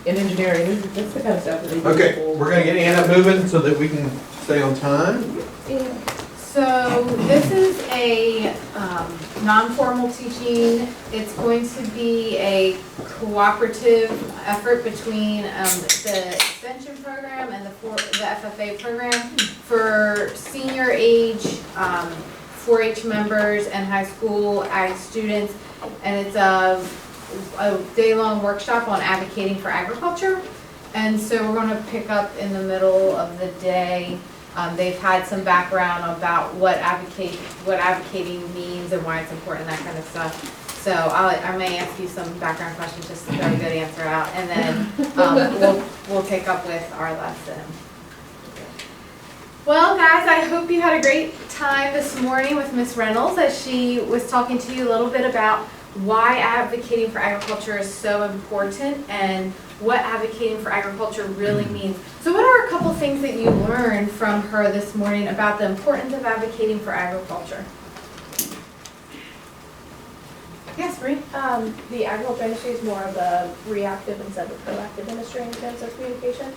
in engineering. That's the kind of stuff that they do. Okay, we're gonna get Anna moving so that we can stay on time. So this is a non-formal teaching. It's going to be a cooperative effort between the extension program and the FFA program for senior age 4-H members and high school ag students. And it's a day-long workshop on advocating for agriculture. And so we're going to pick up in the middle of the day. They've had some background about what advocating means and why it's important, that kind of stuff. So I may ask you some background questions just to get a good answer out, and then we'll pick up with our lesson. Well, guys, I hope you had a great time this morning with Miss Reynolds as she was talking to you a little bit about why advocating for agriculture is so important and what advocating for agriculture really means. So what are a couple things that you learned from her this morning about the importance of advocating for agriculture? Yes, Bree? The agriculture industry is more of a reactive instead of a proactive industry in terms of communication.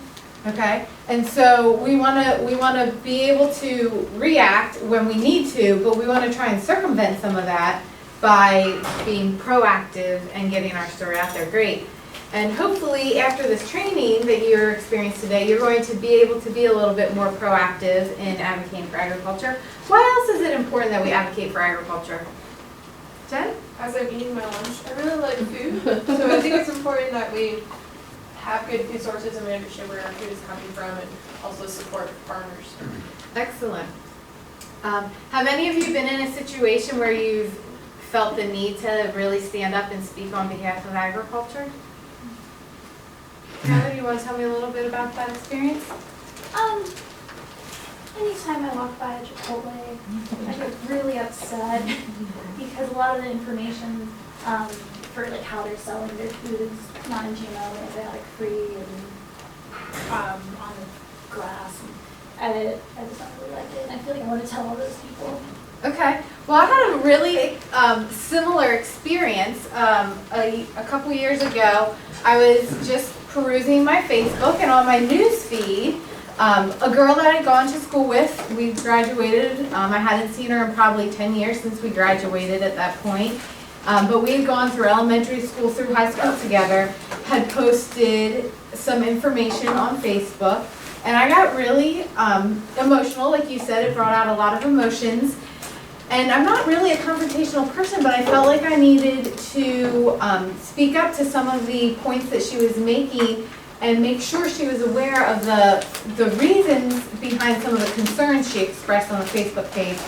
Okay, and so we want to be able to react when we need to, but we want to try and circumvent some of that by being proactive and getting our story out there. Great. And hopefully after this training that you're experiencing today, you're going to be able to be a little bit more proactive in advocating for agriculture. Why else is it important that we advocate for agriculture? Jen? As I'm eating my lunch, I really like food, so I think it's important that we have good food sources and we understand where our food is coming from and also support farmers. Excellent. Have any of you been in a situation where you've felt the need to really stand up and speak on behalf of agriculture? Heather, you want to tell me a little bit about that experience? Anytime I walk by a Chipotle, I get really upset because a lot of the information for like how they're selling their food is non-GMO, antibiotic free, and on the grass. And I just don't really like it. And I feel like I want to tell all those people. Okay. Well, I had a really similar experience. A couple years ago, I was just perusing my Facebook, and on my news feed, a girl that I had gone to school with, we graduated. I hadn't seen her in probably 10 years since we graduated at that point. But we had gone through elementary school through high school together, had posted some information on Facebook, and I got really emotional. Like you said, it brought out a lot of emotions. And I'm not really a confrontational person, but I felt like I needed to speak up to some of the points that she was making and make sure she was aware of the reasons behind some of the concerns she expressed on the Facebook page.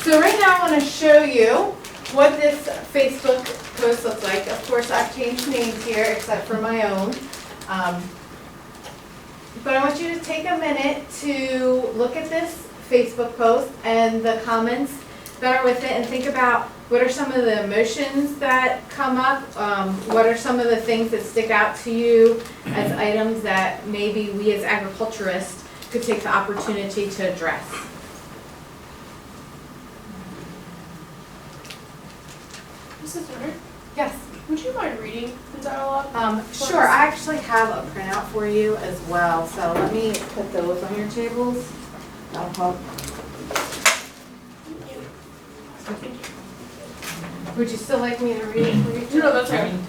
So right now I want to show you what this Facebook post looks like. Of course, I've changed names here except for my own. But I want you to take a minute to look at this Facebook post and the comments that are with it and think about what are some of the emotions that come up, what are some of the things that stick out to you as items that maybe we as agriculturists could take the opportunity to address. Mrs. Turner, Yes. would you mind reading the dialogue? Sure, I actually have a printout for you as well, so let me put those on your tables. That'll help. Would you still like me to read it for you? No, that's fine.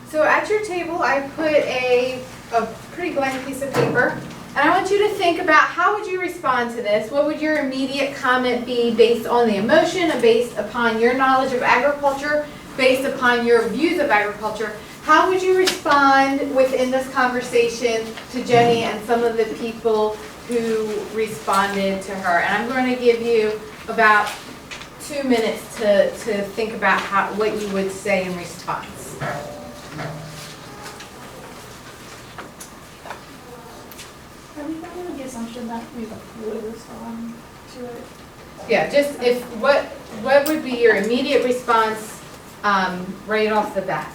So at your table, I put a pretty blank piece of paper, and I want you to think about how would you respond to this? What would your immediate comment be based on the emotion, based upon your knowledge of agriculture, based upon your views of agriculture? how would you respond within this conversation to Jenny and some of the people who responded to her? And I'm going to give you about 2 minutes to think about what you would say in response. Are we going with the assumption that we would respond to it? Yeah, just what would be your immediate response right off the bat?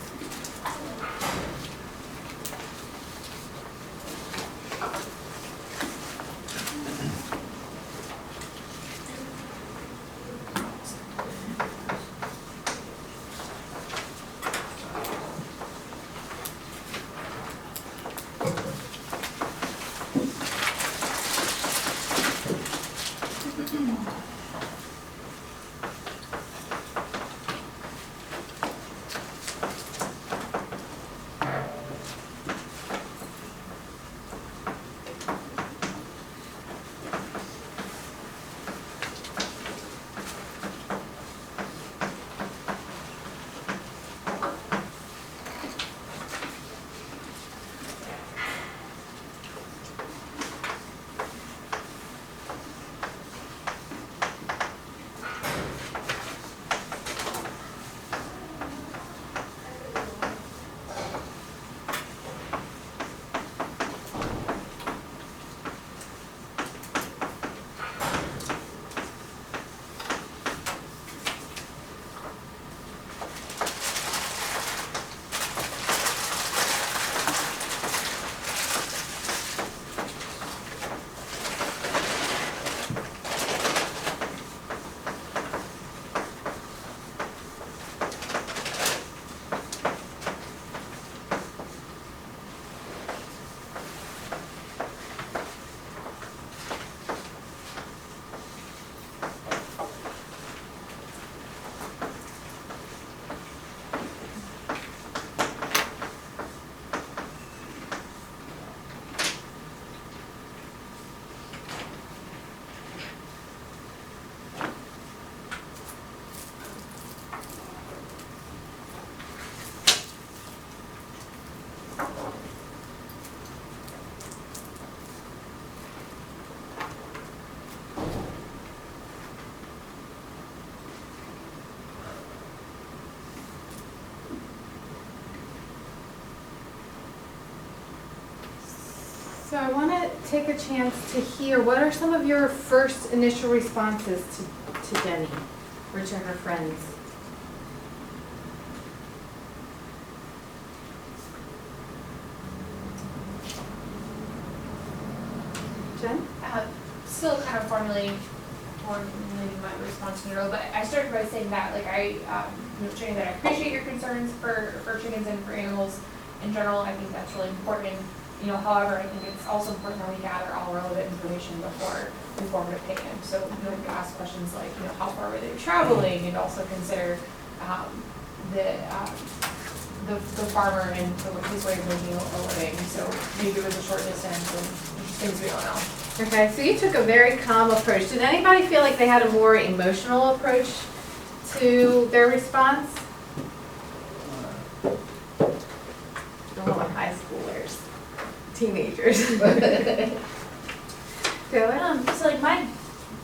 So I want to take a chance to hear, what are some of your first initial responses to Jenny or to her friends? Jen? Still kind of formulating my response to Neuro, but I started by saying that, like, Jenny, that I appreciate your concerns for chickens and for animals in general. I think that's really important. However, I think it's also important that we gather all relevant information before we form an opinion. So, we can ask questions like, how far were they traveling, and also consider the farmer and his way of making a living. So maybe it was a short distance and things we don't know. Okay, so you took a very calm approach. Did anybody feel like they had a more emotional approach to their response? Don't want high schoolers, teenagers. So like my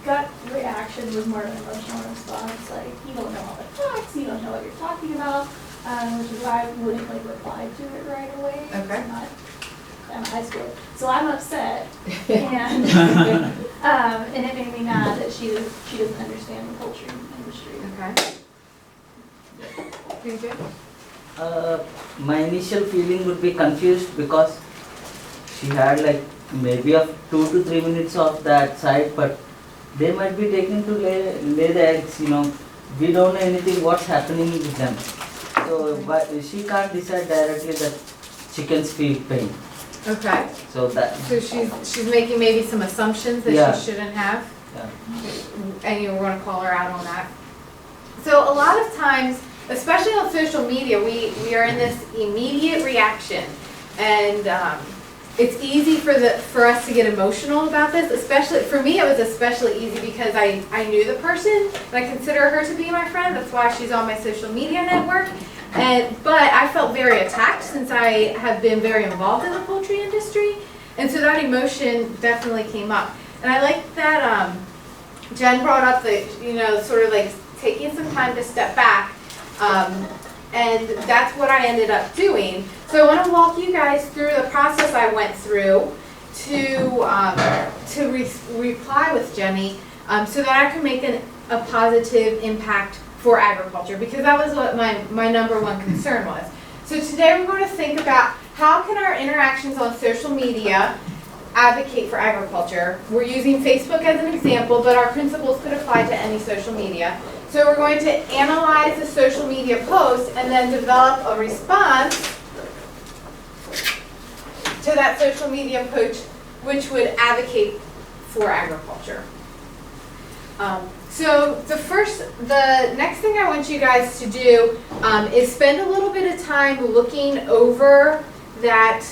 gut reaction was more of an emotional response, like you don't know all the facts, you don't know what you're talking about, which is why I wouldn't like reply to it right away. Okay. I'm high school, so I'm upset, and and it made me mad that she doesn't understand the poultry industry. Okay. My initial feeling would be confused because she had like maybe of 2 to 3 minutes of that side, but they might be taking to lay the eggs. We don't know anything what's happening with them. So but she can't decide directly that chickens feel pain. Okay. So she's making maybe some assumptions that Yeah. she shouldn't have. Yeah. And you were going to call her out on that. So a lot of times, especially on social media, we are in this immediate reaction. And it's easy for us to get emotional about this, especially, for me, it was especially easy because I knew the person, and I consider her to be my friend, that's why she's on my social media network. But I felt very attacked since I have been very involved in the poultry industry, and so that emotion definitely came up. And I like that Jen brought up the, sort of like taking some time to step back, and that's what I ended up doing. So I want to walk you guys through the process I went through to reply with Jenny, so that I could make a positive impact for agriculture, because that was what my number one concern was. So today we're going to think about how can our interactions on social media advocate for agriculture. We're using Facebook as an example, but our principles could apply to any social media. So we're going to analyze the social media post and then develop a response to that social media post which would advocate for agriculture. So the next thing I want you guys to do is spend a little bit of time looking over that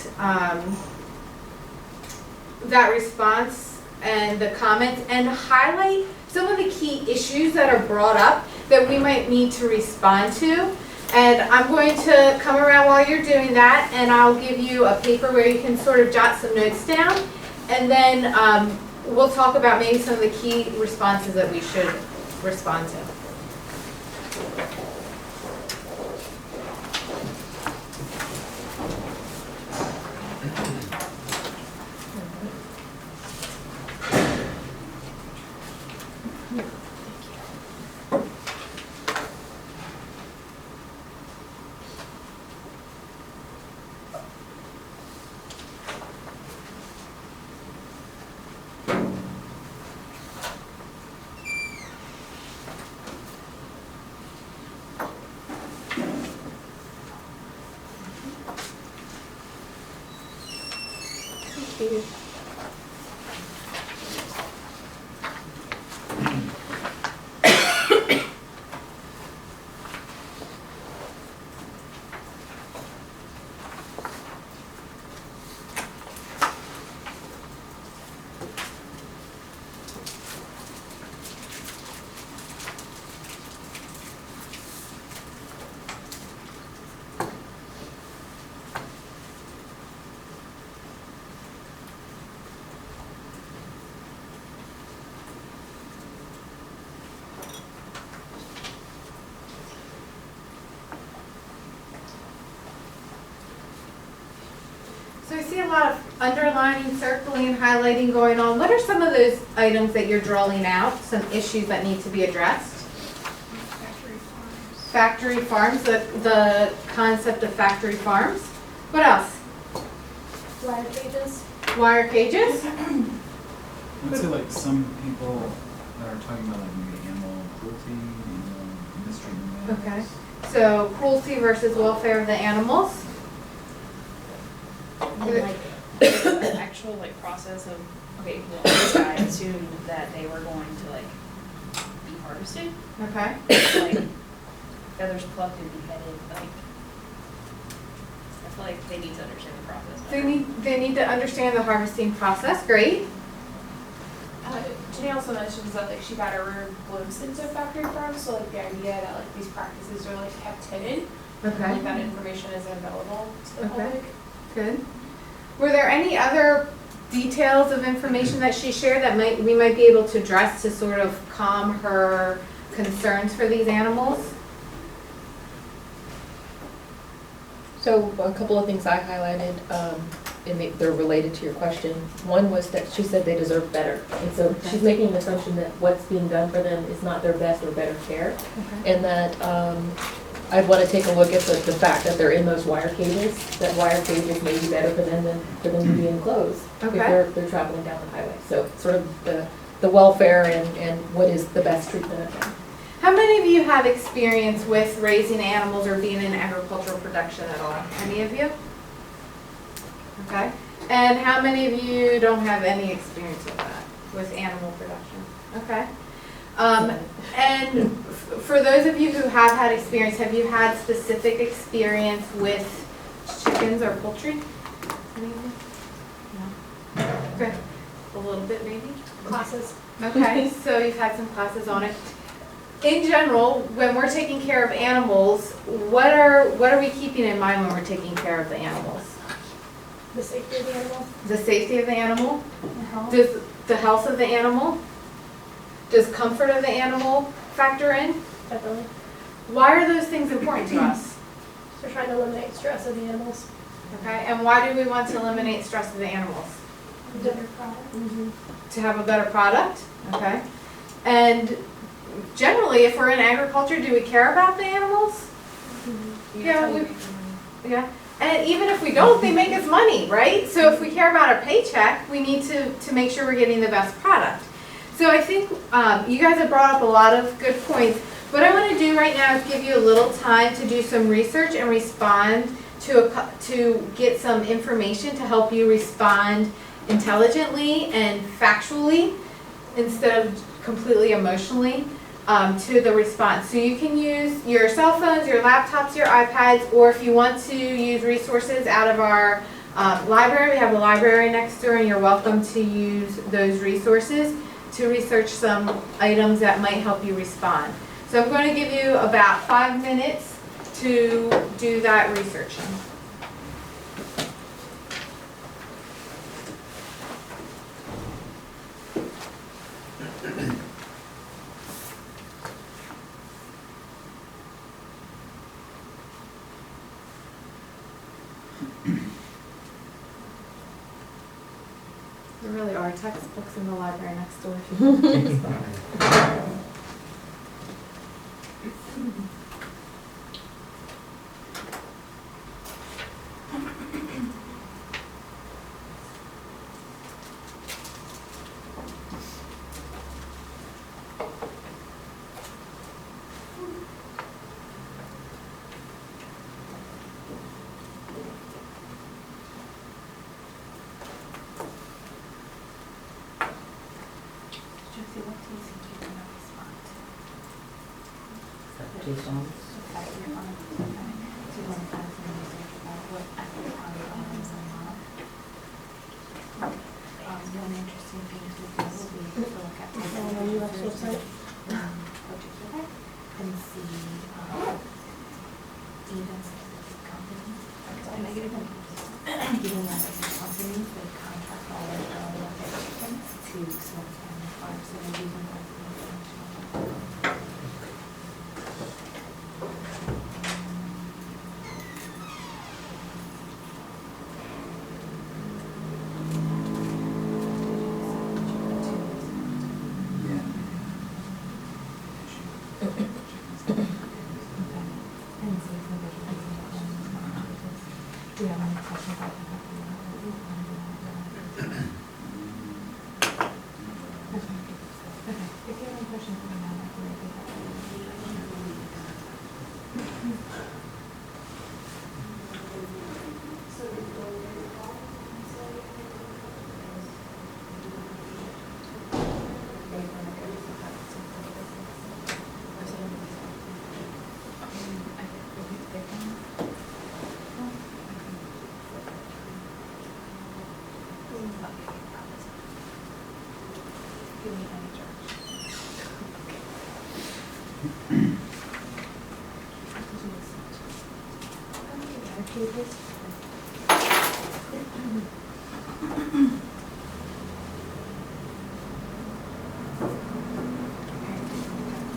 that response and the comments, and highlight some of the key issues that are brought up that we might need to respond to. And I'm going to come around while you're doing that, and I'll give you a paper where you can sort of jot some notes down, and then we'll talk about maybe some of the key responses that we should respond to. So I see a lot of underlining, circling, highlighting going on. What are some of those items that you're drawing out, some issues that need to be addressed? Factory farms, the concept of factory farms. What else? Wire cages. Wire cages? I'd say like some people that are talking about like maybe animal cruelty, mistreatment of animals. Okay. So cruelty versus welfare of the animals. And like the actual like process of, okay, well, this guy assumed that they were going to like be harvested, Okay. like feathers plucked and beheaded, like I feel like they need to understand the process better. They need to understand the harvesting process. Great. Jenny also mentions that like she got a real glimpse into factory farms, so like the idea that like these practices are like kept hidden, Okay. like that information isn't available to the Okay. public. Good. Were there any other details of information that she shared that we might be able to address to sort of calm her concerns for these animals? So a couple of things I highlighted, and they're related to your question. One was that she said they deserve better. And so she's making an assumption that what's being done for them is not their best or better care. Okay. And that I'd want to take a look at the fact that they're in those wire cages, that wire cages may be better for them than for them to be enclosed Okay. if they're traveling down the highway. So sort of the welfare and what is the best treatment of them. How many of you have experience with raising animals or being in agricultural production at all? Any of you? Okay. And how many of you don't have any experience with that, with animal production? Okay. And for those of you who have had experience, have you had specific experience with chickens or poultry? Any of you? Okay. A little bit maybe, classes. Okay, so you've had some classes on it. In general, when we're taking care of animals, what are we keeping in mind when we're taking care of the animals? The safety of the animal. The safety of the animal? Uh-huh. Does the health of the animal? Does comfort of the animal factor in? Definitely. Why are those things important to us? So trying to eliminate stress of the animals. Okay, and why do we want to eliminate stress of the animals? Better product. To have a better product, okay? And generally, if we're in agriculture, do we care about the animals? Yeah, yeah. And even if we don't, they make us money, right? So if we care about our paycheck, we need to make sure we're getting the best product. So I think you guys have brought up a lot of good points. What I want to do right now is give you a little time to do some research and respond to get some information to help you respond intelligently and factually instead of completely emotionally to the response. So you can use your cell phones, your laptops, your iPads, or if you want to use resources out of our library, we have a library next door and you're welcome to use those resources to research some items that might help you respond. So I'm going to give you about 5 minutes to do that research. There really are textbooks in the library next door. If you want to take a spot. Three songs. One interesting thing to do will be to look at the US website. particular and see even specific companies. Even companies that contract all of their chickens to small family farms, so they're using that information. Do you have any questions about that? Okay, if you have any questions about that, I can repeat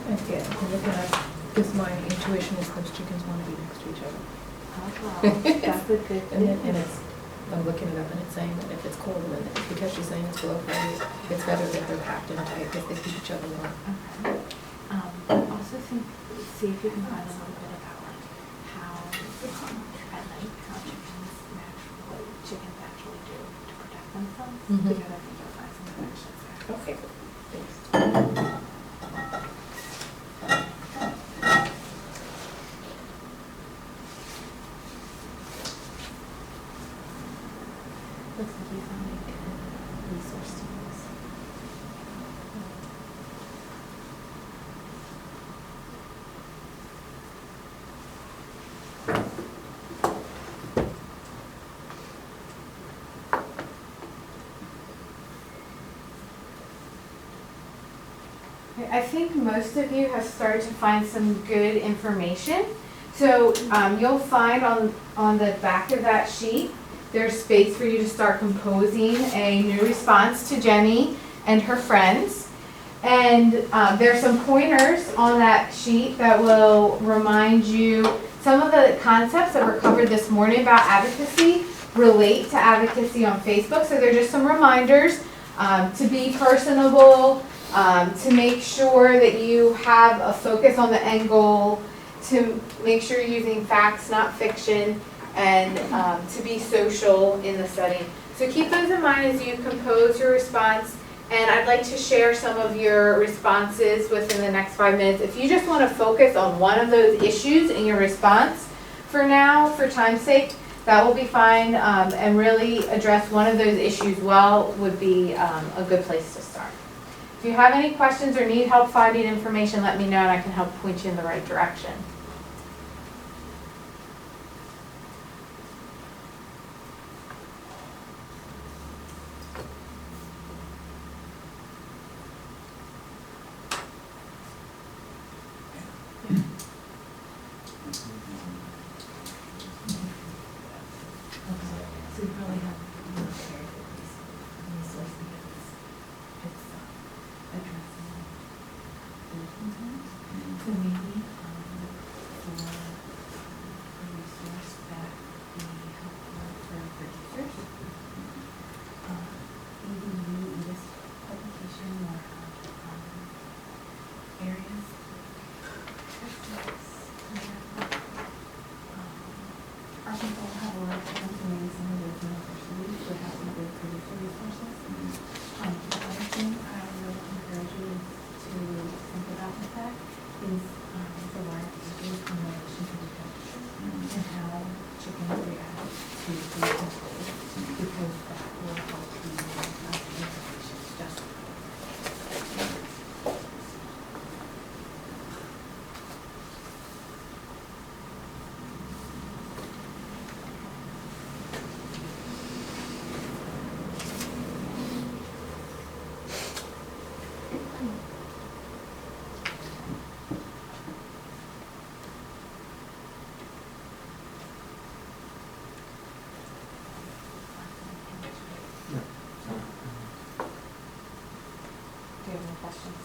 Okay, I'm looking at, because my intuition is those chickens want to be next to each other. That's a good And it's, I'm looking it up and it's saying that if it's cold, and because she's saying it's below 40, it's better that they're packed in tight because they keep each other warm. Okay. Also see if you can find a little bit about like how at night how what chickens actually do to protect themselves. Mhm. Because I think you'll find some connections there. Okay, thanks. Looks like you found a good resource to use. I think most of you have started to find some good information. So you'll find on the back of that sheet, there's space for you to start composing a new response to Jenny and her friends. And there's some pointers on that sheet that will remind you some of the concepts that were covered this morning about advocacy relate to advocacy on Facebook. So they're just some reminders to be personable, to make sure that you have a focus on the end goal, to make sure you're using facts, not fiction, and to be social in the setting. So keep those in mind as you compose your response. And I'd like to share some of your responses within the next 5 minutes. If you just want to focus on one of those issues in your response for now, for time's sake, that will be fine. And really address one of those issues well would be a good place to start. If you have any questions or need help finding information, let me know and I can help point you in the right direction. So you probably have shared these resources because it's addressing sometimes. So maybe for a resource that would be helpful for producers, maybe you in this publication or areas. Our people have a lot of companies and some of those universities would have some good producer resources. The other thing I would encourage you to think about with that is the large issues in relation to the temperature and how chickens react to food control, because that will help you information just. Do you have any questions?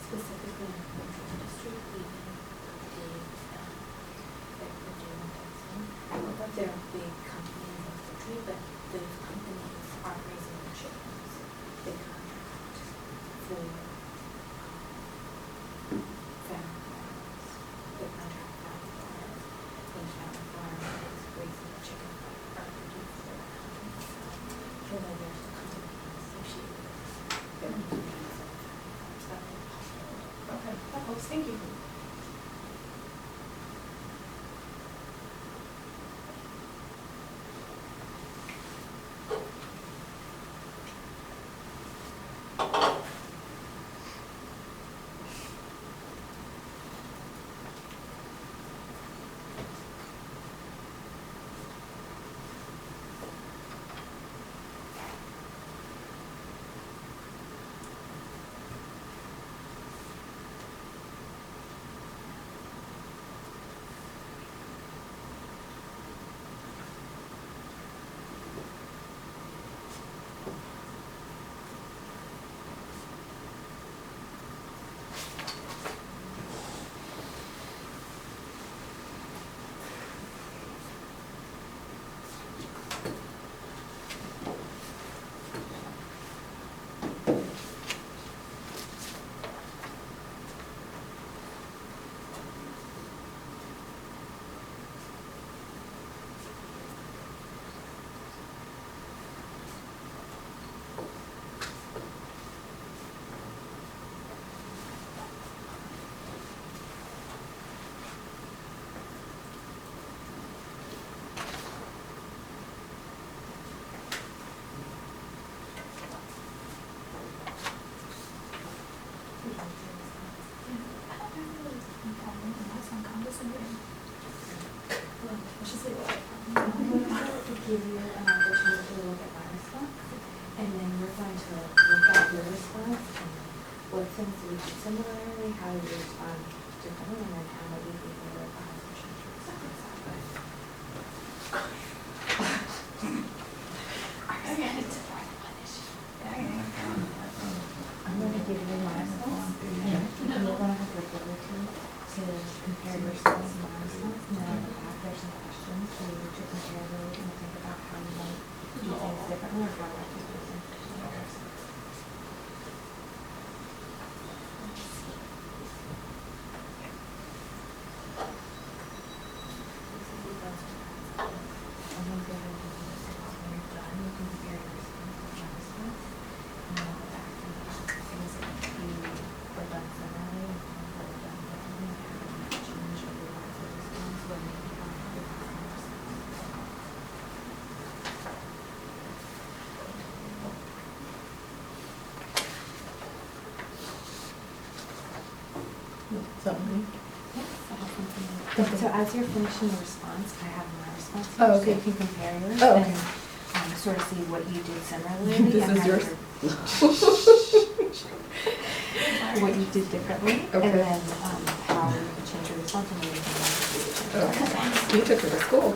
Specifically in the poultry industry, we did similarly, how do you respond differently, and then how do you think you would change your response that way? I'm gonna give you my response, and you're gonna have the ability to compare your response and my response, and then at the back, there's some questions for you to compare those and think about how you might do things differently or how you do things differently. Something. Yes, I have something. So as you're finishing your response, I have my response here, Oh, so okay. you can compare yours Oh, okay. and sort of see what you did similarly This and is how yours. what you did differently, Okay. and then how you can change your response and maybe how you can change your response. You took her to school.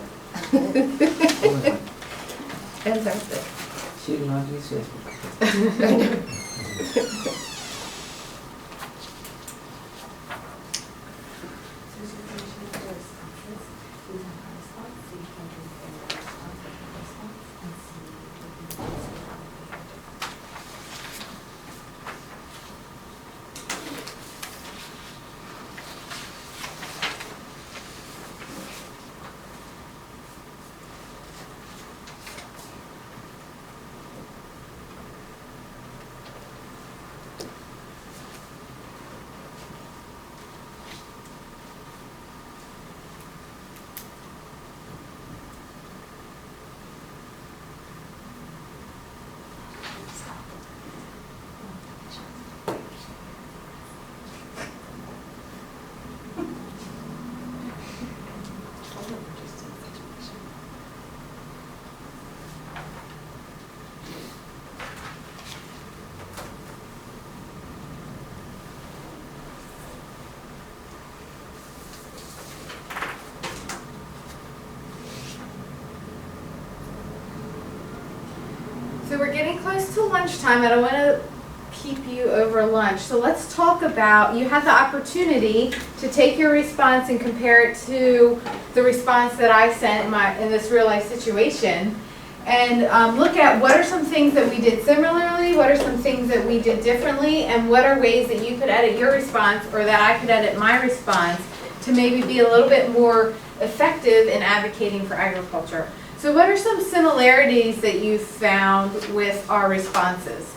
Fantastic. She will not use Facebook. So as you're finishing up your responses, these are my response, so you can compare your response with my response and see what you can see how we are different. So we're getting close to lunchtime. I don't want to keep you over lunch. So let's talk about, you had the opportunity to take your response and compare it to the response that I sent in this real life situation. And look at what are some things that we did similarly, what are some things that we did differently, and what are ways that you could edit your response or that I could edit my response to maybe be a little bit more effective in advocating for agriculture. So what are some similarities that you found with our responses?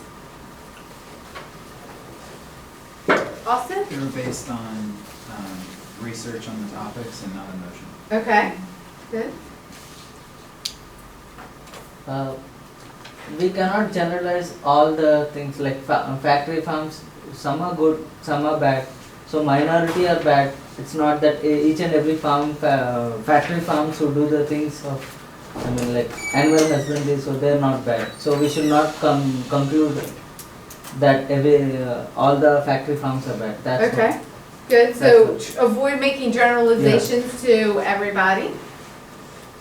Austin? They were based on research on the topics and not emotion. Okay, good. We cannot generalize all the things like factory farms. Some are good, some are bad. So minority are bad. It's not that each and every farm, factory farms who do the things of, I mean, like animal husbandry, so they're not bad. So we should not conclude that all the factory farms are bad. That's Okay, good. So avoid making generalizations to everybody.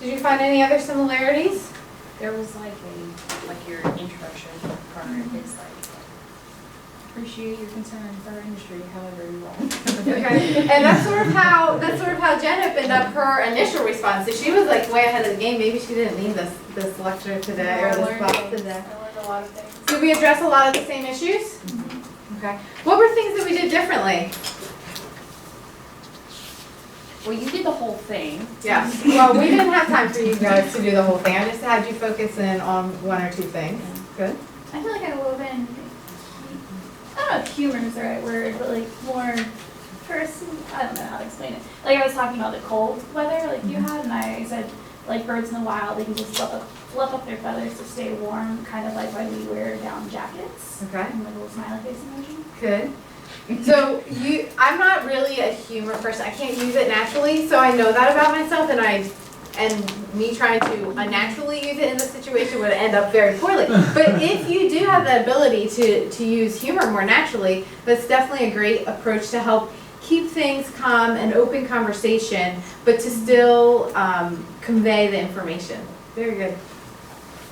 Did you find any other similarities? There was like your introduction part is like, appreciate your concern for our industry, however you want. Okay, and that's sort of how Jen opened up her initial response. So she was like way ahead of the game. Maybe she didn't need this lecture today or this class today. I learned a lot of things. Did we address a lot of the same issues? Okay. What were things that we did differently? Well, you did the whole thing. Yeah. Well, we didn't have time for you guys to do the whole thing. I just had you focus in on one or two things. Good. I feel like I wove in, I don't know if humor is the right word, but like more I don't know how to explain it. Like I was talking about the cold weather like you had, and I said like birds in the wild, they can just fluff up their feathers to stay warm, kind of like why we wear down jackets. Okay. And like a little smiley face emoji. Good. So I'm not really a humor person. I can't use it naturally, so I know that about myself, and I and me trying to unnaturally use it in this situation would end up very poorly. But if you do have the ability to use humor more naturally, that's definitely a great approach to help keep things calm and open conversation, but to still convey the information. Very good.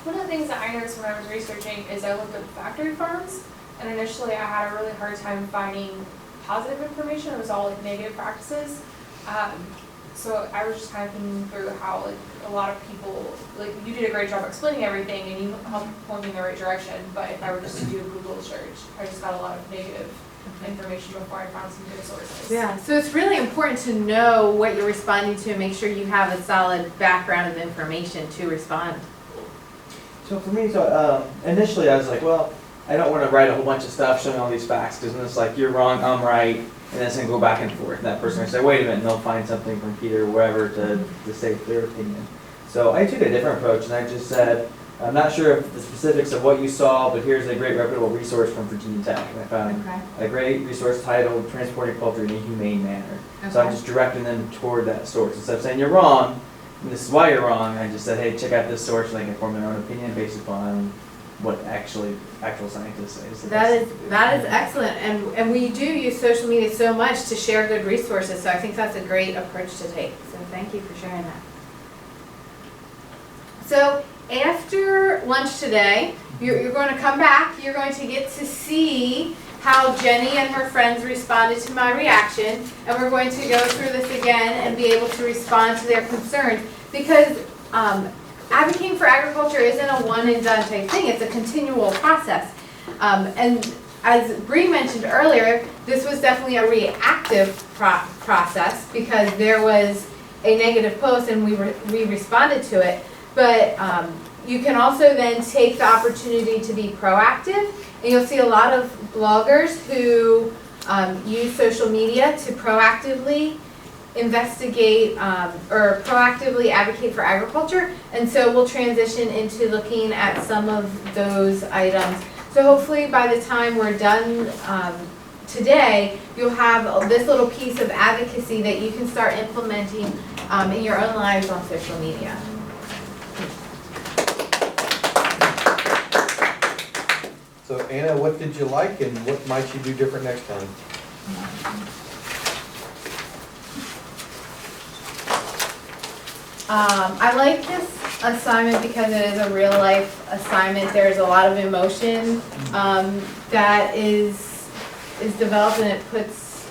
One of the things that I noticed when I was researching is I looked at factory farms, and initially I had a really hard time finding positive information. It was all like negative practices. So I was just kind of thinking through how like a lot of people, like you did a great job explaining everything and you helped point me in the right direction, but if I were just to do a Google search, I just got a lot of negative information before I found some good sources. Yeah, so it's really important to know what you're responding to and make sure you have a solid background of information to respond. So for me, initially I was like, well, I don't want to write a whole bunch of stuff showing all these facts, because then it's like, you're wrong, I'm right, and then it's going to go back and forth. And that person will say, wait a minute, and they'll find something from Peter or wherever to say their opinion. So I took a different approach, and I just said, I'm not sure of the specifics of what you saw, but here's a great reputable resource from Virginia Tech. And I found a great resource titled Transporting Culture in a Humane Manner. So I'm just directing them toward that source. Instead of saying, you're wrong, and this is why you're wrong, I just said, hey, check out this source, and they can form their own opinion based upon what actual scientists say. So that is excellent, and we do use social media so much to share good resources, so I think that's a great approach to take. So thank you for sharing that. So after lunch today, you're going to come back, you're going to get to see how Jenny and her friends responded to my reaction, and we're going to go through this again and be able to respond to their concerns, because advocating for agriculture isn't a one and done type thing, it's a continual process. And as Bree mentioned earlier, this was definitely a reactive process because there was a negative post and we responded to it. But you can also then take the opportunity to be proactive, and you'll see a lot of bloggers who use social media to proactively investigate or proactively advocate for agriculture, and so we'll transition into looking at some of those items. So hopefully by the time we're done today, you'll have this little piece of advocacy that you can start implementing in your own lives on social media. So Anna, what did you like and what might you do different next time? I like this assignment because it is a real life assignment. There's a lot of emotion that is developed, and it puts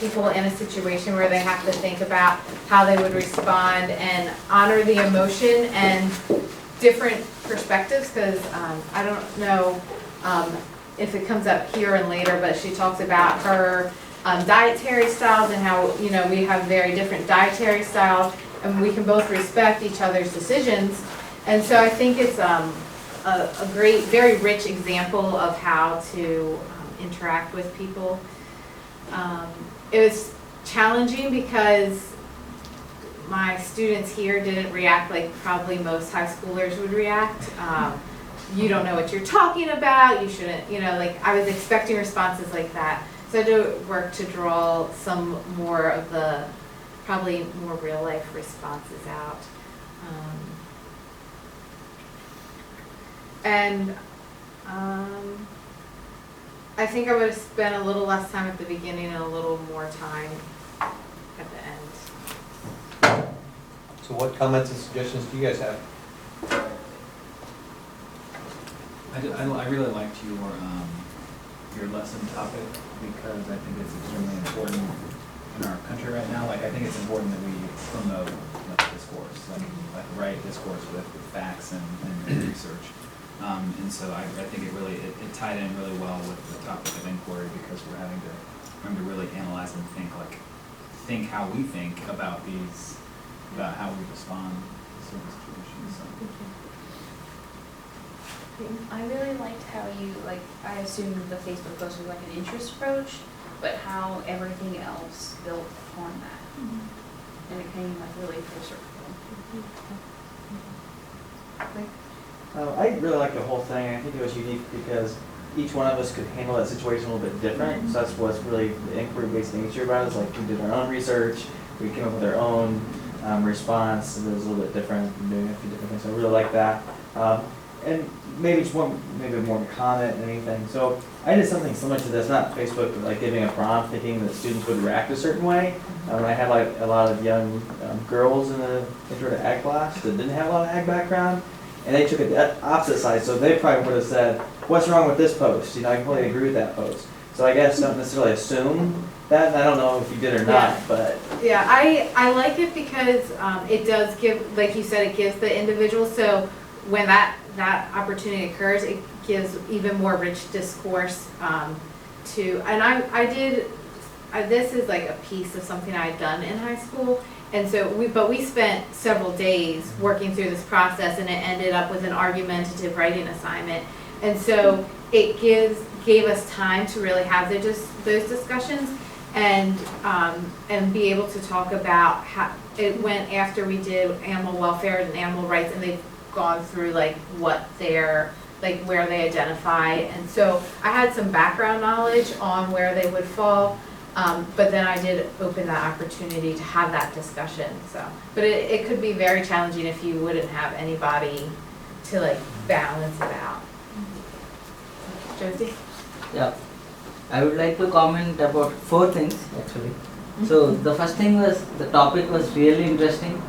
people in a situation where they have to think about how they would respond and honor the emotion and different perspectives, because I don't know if it comes up here and later, but she talks about her dietary styles and how, you know, we have very different dietary styles and we can both respect each other's decisions. And so I think it's a great, very rich example of how to interact with people. It was challenging because my students here didn't react like probably most high schoolers would react. You don't know what you're talking about, you shouldn't, you know, like I was expecting responses like that. So I had to work to draw some more of the, probably more real life responses out. I think I would have spent a little less time at the beginning and a little more time at the end. So what comments and suggestions do you guys have? I really liked your lesson topic because I think it's extremely important in our country right now. Like I think it's important that we promote discourse, like right discourse with facts and research. And so I think it tied in really well with the topic of inquiry because we're having to really analyze and think how we think about about how we respond to certain situations. So. I really liked how you, I assumed the Facebook post was like an interest approach, but how everything else built on that. Mm-hmm. And it came really full circle. I really liked the whole thing. I think it was unique because each one of us could handle that situation a little bit different. So that's what's really the inquiry-based nature about it. Is like we did our own research, we came up with our own response. It was a little bit different, doing a few different things. I really like that. And maybe it's more, maybe more of a comment than anything. So I did something similar to this, not Facebook, but like giving a prompt, thinking that students would react a certain way. I had like a lot of young girls in the intro to ag class that didn't have a lot of ag background, and they took it the opposite side. So they probably would have said, "What's wrong with this post?" You know, I completely agree with that post. So I guess don't necessarily assume that. And I don't know if you did or not, but Yeah, I like it because it does give, like you said, it gives the individual, so when that opportunity occurs, it gives even more rich discourse to, and I did, this is like a piece of something I had done in high school, and so we spent several days working through this process, and it ended up with an argumentative writing assignment, and so it gave us time to really have those discussions, and be able to talk about how it went after we did animal welfare and animal rights, and they've gone through like what they're, like where they identify, and so I had some background knowledge on where they would fall, but then I did open that opportunity to have that discussion, so, but it could be very challenging if you wouldn't have anybody to like balance it out. Josie? Yeah, I would like to comment about 4 things actually. So the first thing was the topic was really interesting.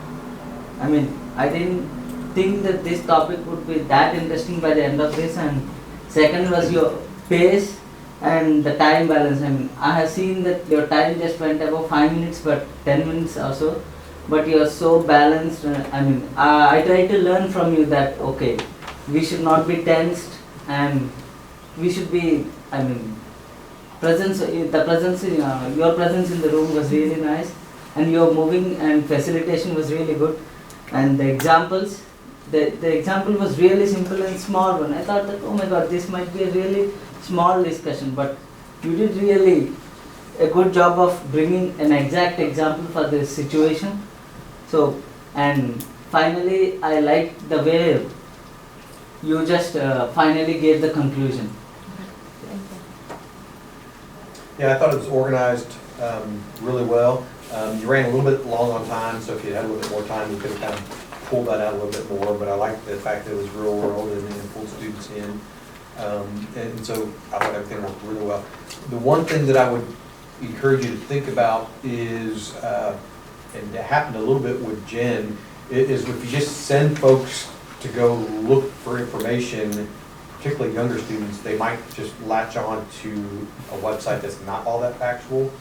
I mean, I didn't think that this topic would be that interesting by the end of this, and second was your pace and the time balance. I mean, I have seen that your time just went above 5 minutes, but 10 minutes or so, but you are so balanced. I mean, I try to learn from you that okay, we should not be tensed, and we should be, I mean, your presence in the room was really nice, and your moving and facilitation was really good, and the examples, the example was really simple and small one. I thought that, oh my god, this might be a really small discussion, but you did really a good job of bringing an exact example for this situation. So, and finally, I liked the way you just finally gave the conclusion. Yeah, I thought it was organized really well. You ran a little bit long on time, so if you had a little bit more time, you could have kind of pulled that out a little bit more, but I liked the fact that it was real world and then pulled students in. And so I thought everything worked really well. The one thing that I would encourage you to think about is, and it happened a little bit with Jen, is if you just send folks to go look for information, particularly younger students, they might just latch on to a website that's not all that factual,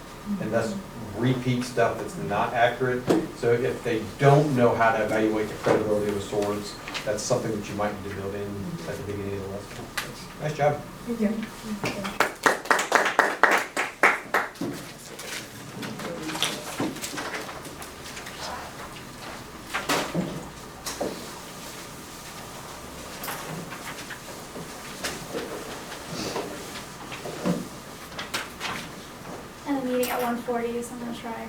and thus repeat stuff that's not accurate. So if they don't know how to evaluate the credibility of a source, that's something that you might need to build in at the beginning of the lesson. Nice job. Thank you. And a meeting at 1:40, so I'm gonna try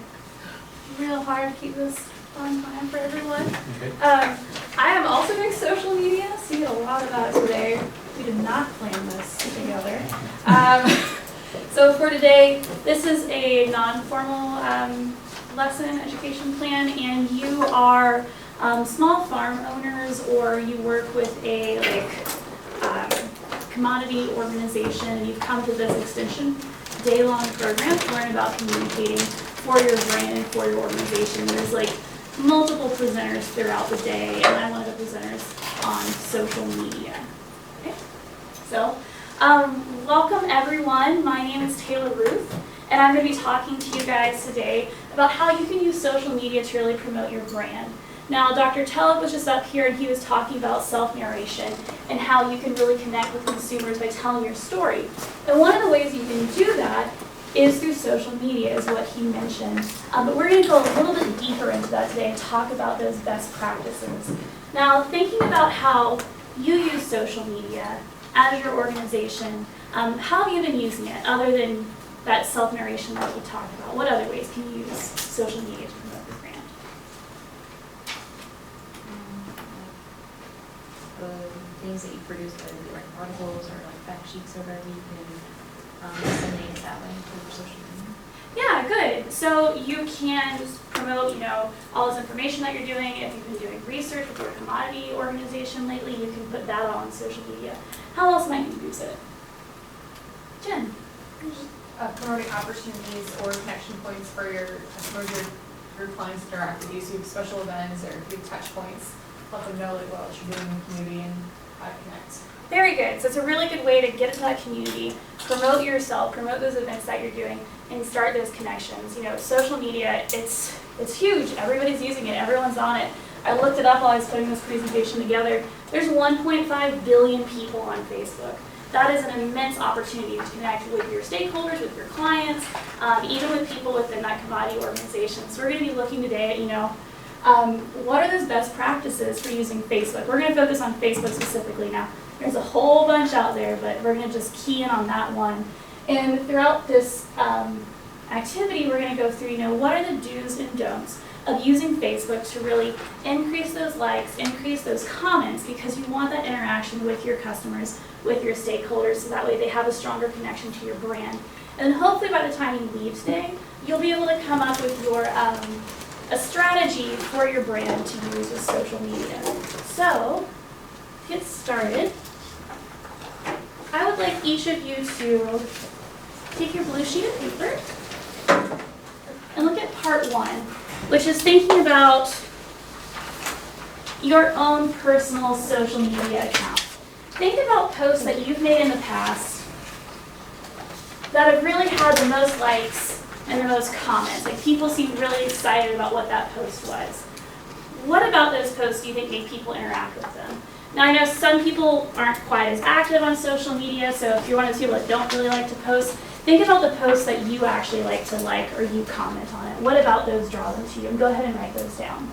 real hard to keep this on time for everyone. Okay. I am also doing social media, so you get a lot of that today. We did not plan this together. So for today, this is a non-formal lesson education plan, and you are small farm owners, or you work with a commodity organization, and you've come to this extension day-long program to learn about communicating for your brand and for your organization. There's like multiple presenters throughout the day, and I'm one of the presenters on social media. Okay, so welcome everyone. My name is Taylor Ruth, and I'm going to be talking to you guys today about how you can use social media to really promote your brand. Now, Dr. Tellep was just up here, and he was talking about self-narration and how you can really connect with consumers by telling your story. And one of the ways you can do that is through social media, is what he mentioned. But we're going to go a little bit deeper into that today and talk about those best practices. Now, thinking about how you use social media as your organization, how have you been using it other than that self-narration that we talked about? What other ways can you use social media to promote your brand? The things that you produce, whether it be like articles or like fact sheets or whatever, you can disseminate it that way through your social media. Yeah, good. So you can promote, all this information that you're doing. If you've been doing research with your commodity organization lately, you can put that all on social media. How else might you use it? Jen? Promoting opportunities or connection points for your customers, your clients that interact with you. So you have special events or big touch points. Let them know like what else you're doing in the community and how to connect. Very good. So it's a really good way to get into that community, promote yourself, promote those events that you're doing, and start those connections. Social media, it's huge. Everybody's using it. Everyone's on it. I looked it up while I was putting this presentation together. There's 1.5 billion people on Facebook. That is an immense opportunity to connect with your stakeholders, with your clients, even with people within that commodity organization. So we're going to be looking today at, what are those best practices for using Facebook? We're going to focus on Facebook specifically now. There's a whole bunch out there, but we're going to just key in on that one. And throughout this activity, we're going to go through, what are the do's and don'ts of using Facebook to really increase those likes, increase those comments, because you want that interaction with your customers, with your stakeholders, so that way they have a stronger connection to your brand. And then hopefully by the time you leave today, you'll be able to come up with your a strategy for your brand to use with social media. So, to get started, I would like each of you to take your blue sheet of paper and look at part 1, which is thinking about your own personal social media account. Think about posts that you've made in the past that have really had the most likes and the most comments. Like, people seem really excited about what that post was. What about those posts do you think made people interact with them? Now, I know some people aren't quite as active on social media, so if you're one of those people that don't really like to post, think about the posts that you actually like to like or you comment on it. What about those draw them to you? And go ahead and write those down.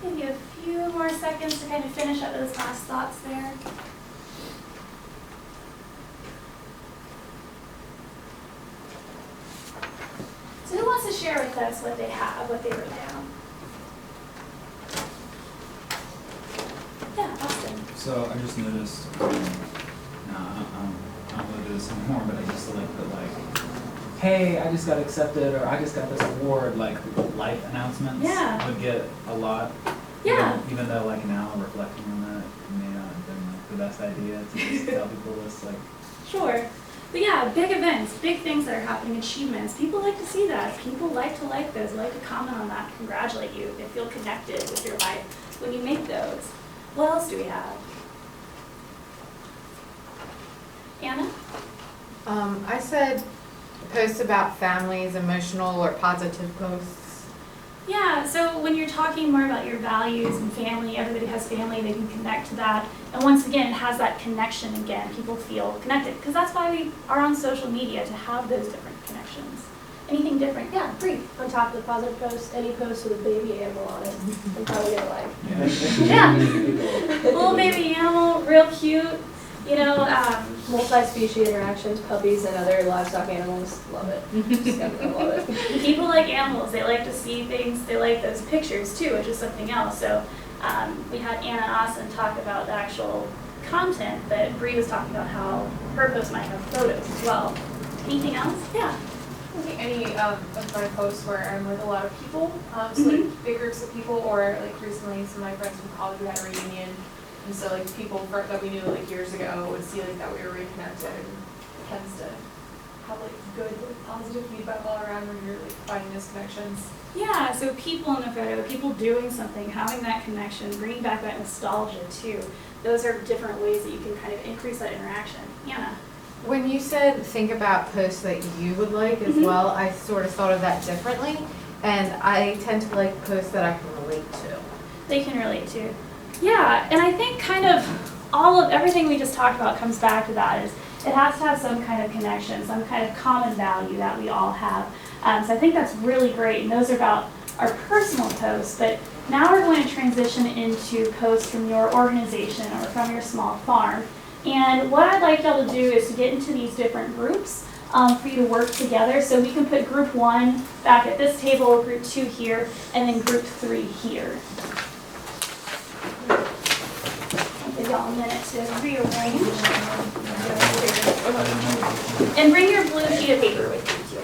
Give you a few more seconds to kind of finish up those last thoughts there. So who wants to share with us what they have, what they wrote down? Yeah, Austin. So I just noticed, I don't really do this anymore, but I used to put hey, I just got accepted, or I just got this award, life announcements Yeah. would get a lot. Yeah. Even though now reflecting on that, it may not have been the best idea to just tell people this, Sure. But yeah, big events, big things that are happening, achievements. People like to see that. People like to like those, like to comment on that, congratulate you. They feel connected with your life when you make those. What else do we have? Anna? I said posts about families, emotional or positive posts. Yeah, so when you're talking more about your values and family, everybody has family, they can connect to that. And once again, it has that connection again. People feel connected, because that's why we are on social media, to have those different connections. Anything different? Yeah, Bree. On top of the positive post, any post with a baby animal on it, I'm probably gonna like. Yeah. Little baby animal, real cute. Multi-species interactions, puppies and other livestock animals, love it. Just gotta love it. People like animals. They like to see things. They like those pictures too, which is something else. So we had Anna and Austin talk about the actual content, but Bree was talking about how her post might have photos as well. Anything else? Yeah. I think any of my posts where I'm with a lot of people, so big groups of people, or recently some of my friends from college, we had a reunion. And so people that we knew years ago would see that we were reconnected, and it tends to have good positive feedback all around when you're finding those connections. Yeah, so people in the photo, people doing something, having that connection, bringing back that nostalgia too. Those are different ways that you can kind of increase that interaction. Anna? When you said think about posts that you would like as well, I sort of thought of that differently. And I tend to like posts that I can relate to. They can relate to. Yeah, and I think kind of all of everything we just talked about comes back to that is it has to have some kind of connection, some kind of common value that we all have. So I think that's really great, and those are about our personal posts, but now we're going to transition into posts from your organization or from your small farm. And what I'd like y'all to do is to get into these different groups for you to work together. So we can put group 1 back at this table, group 2 here, and then group 3 here. I'll give y'all a minute to rearrange. And bring your blue sheet of paper with you.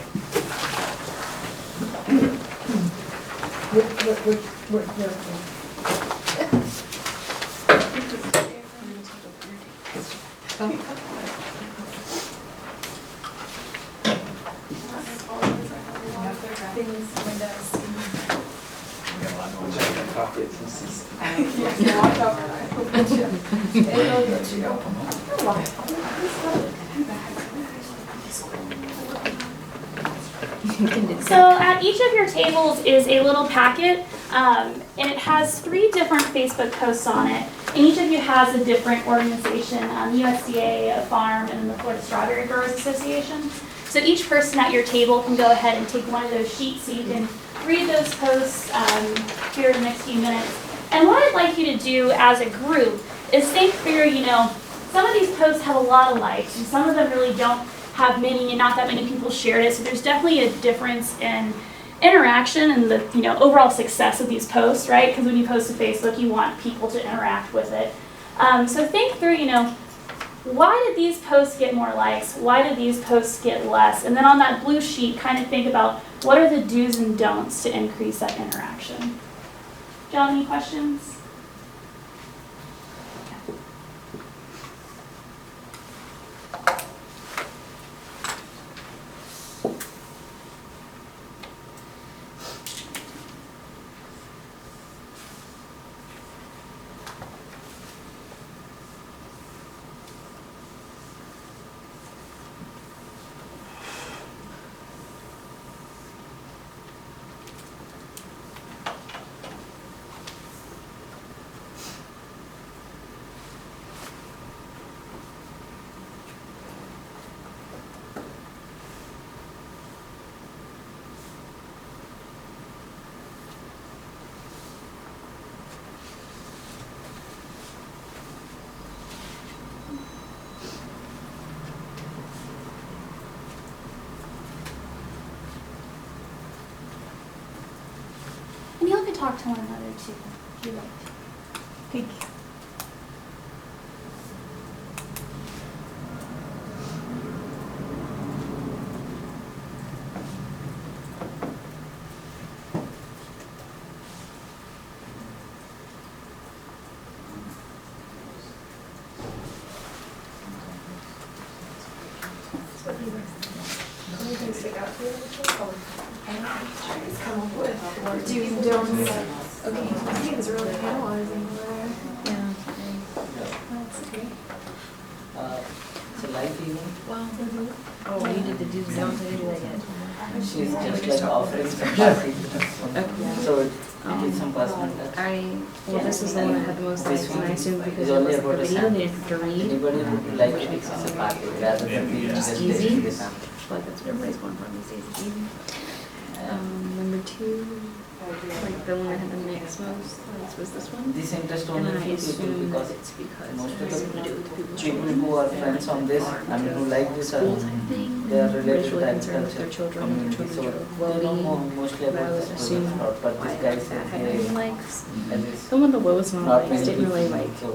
So at each of your tables is a little packet, and it has 3 different Facebook posts on it. And each of you has a different organization, USDA, a farm, and then the Florida Strawberry Growers Association. So each person at your table can go ahead and take one of those sheets so you can read those posts here in the next few minutes. And what I'd like you to do as a group is think through, some of these posts have a lot of likes, and some of them really don't have many, and not that many people shared it. So there's definitely a difference in interaction and the overall success of these posts, right? Because when you post to Facebook, you want people to interact with it. So think through, why did these posts get more likes? Why did these posts get less? And then on that blue sheet, kind of think about what are the do's and don'ts to increase that interaction. Do y'all have any questions? And y'all can talk to one another too, if you like. Thank you. Anything stick out to you? Do's and don'ts. Okay, I think it's really analyzing there. Yeah. That's great. It's a live evening. Well, oh, you did the do's and don'ts, I didn't do that yet. She's just like offering some party. So it is some personal touch. Well, this is the one that had the most This likes, and I one assumed because is it only was about the a video, sample. they didn't have to read. Anybody would like to make a party rather than being Just just easy. basically sample. But that's what everybody's going for these days, it's easy. Number 2, like the one that had the next most likes was this one. This interest And only I few people assume because that it's because most it of has the something to do with the people's people children. who are They friends like on this, farm, I mean, who go like this, school type thing. they are But related it's to really the concerned with their agriculture children and their community, so children's they know well-being. mostly But I about would this assume product, but why this guy that says had many here, likes. and this The one with the lowest amount not of many likes didn't really people, like, so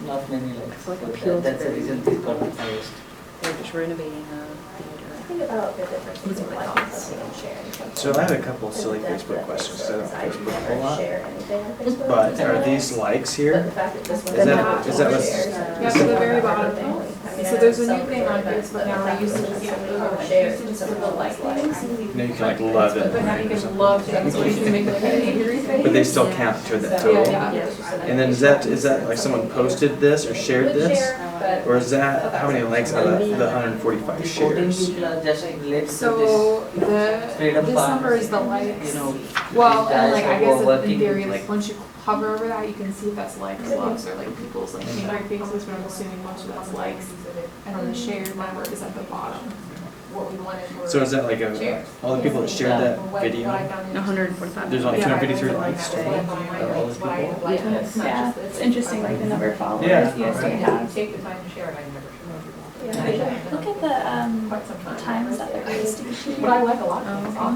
not many likes. it's like So appeal to that's the their- reason this got the highest. they're just renovating a theater. Think about the difference What's it between like? liking something and sharing something. So I had a couple silly And the fact Facebook that questions. Facebook I is don't I Facebook a never lot. share anything on Facebook. But It's are not- these likes But here? the fact that this one Is that- not is that all what's- shares, Yeah, so the very bottom. I mean, So I there's a have new thing on some Facebook now but where the you used to fact that get this one over not shares shared, and some some of the like like things. Now you can like love it. But now you can love things, or you can make like an angry face. But they still count toward that total. Yeah. Yeah, it's just an And then is that like someone posted this or shared Would this? share, but Or is that, how many likes out of the 145 14 shares? people are just related to So this freedom this number is the likes. you know, Well, these and guys like I who guess are in working. theory, like once you hover over that, you can see if that's likes, loves, or like people's like favorite faces, but I'm assuming most of that's likes. And then the shared number is at the bottom. What we wanted were So is that like shares. all the people that shared that video? 145. There's only 253 likes total Yeah. out of all those people? Yeah, it's interesting, like the number of followers Yeah. you guys do have. Take the time to share it, I never Look at the times that they're posting. But I like a lot of things off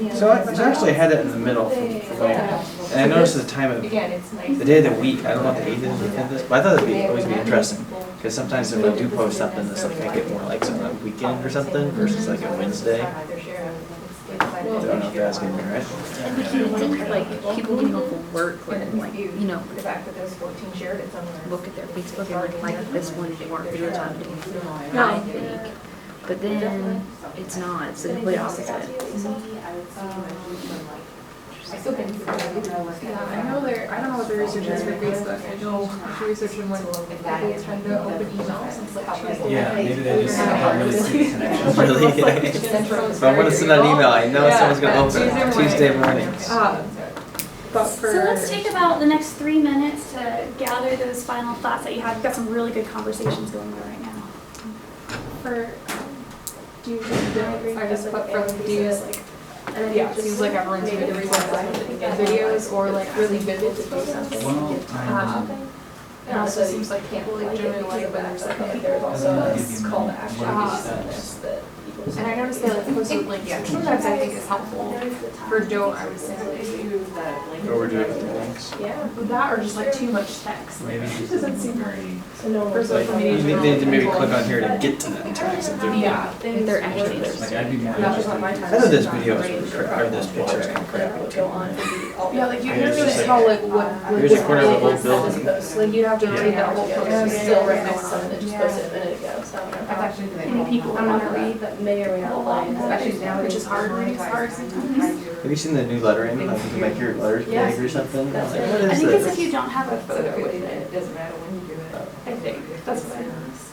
there. So I actually had it in the middle for later. And I noticed the time of Again, it's nice. the day of the week. I don't know what the date is of this, but I thought it'd be always be interesting. Because sometimes if I do post something, this like I get more likes on a weekend or something versus like a Wednesday. I don't know if that's gonna be right. And we can think like people getting off of work, like you know, The fact that there's 14 shared it somewhere. look at their Facebook and like this one more video time. I think. But then it's not, it's the complete opposite. I still think. Yeah, I know I don't know what the research is for Facebook. I know the research in when people tend to open emails, it's like Tuesday. Yeah, maybe they just have really deep connections. Really? If I want to send that email, I know someone's gonna open it Tuesday mornings. But for. So let's take about the next 3 minutes to gather those final thoughts that you had. You've got some really good conversations going on right now. For, do you agree? I just put from views like, yeah, it seems like everyone's doing videos or like really vivid to do something. It also seems like people like generally like, but there's like there's also a call to action on this that people. And I noticed they like posted links, which sometimes I think is helpful. For Joe, I would say like Overdoing the links. that or just like too much text. Maybe It doesn't seem very. For Like, social media. you need to maybe click on here to get to that text. If they're- Yeah. They're actually, like I'd be more That was interested. on my time. I know this video is really crap, or this picture is kind of crap. Yeah, like you I can was just notice like- how like what. Here's a corner of the whole building. Like you'd have to read that whole post. Yeah. It's still right next to someone that just posted a minute ago, so. That's actually Many people I don't want know to that, read. but may or may not lie. Especially now, Which is hard, reading is hard sometimes. Have you seen the new lettering? Like you can make your letters big or something? Like, what I is think it's this? if you don't have a So photo it with it. doesn't matter when you do it. I think, that's what I noticed.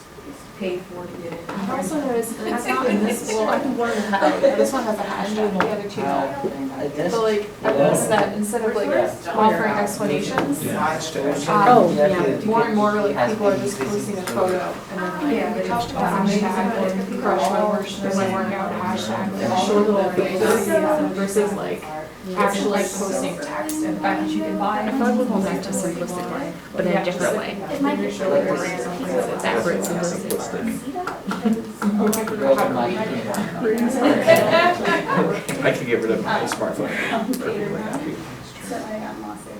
Paid for to get it. I've also noticed, and it's not in this, well, I can learn how, this one has a hashtag, the other two don't. I just. But like, I've noticed that instead of like offering explanations, more and more like people are just posting a photo and then like, the hashtag, crush my worst, there's like workout hashtag, like short little videos versus like actually posting text and the fact that you can buy. I feel like we'll go back to simplistic way, but in a different way. It might be Show like the random things that it's Backward simplistic. I could get rid of my smartphone. I'm perfectly happy. So I got lost there.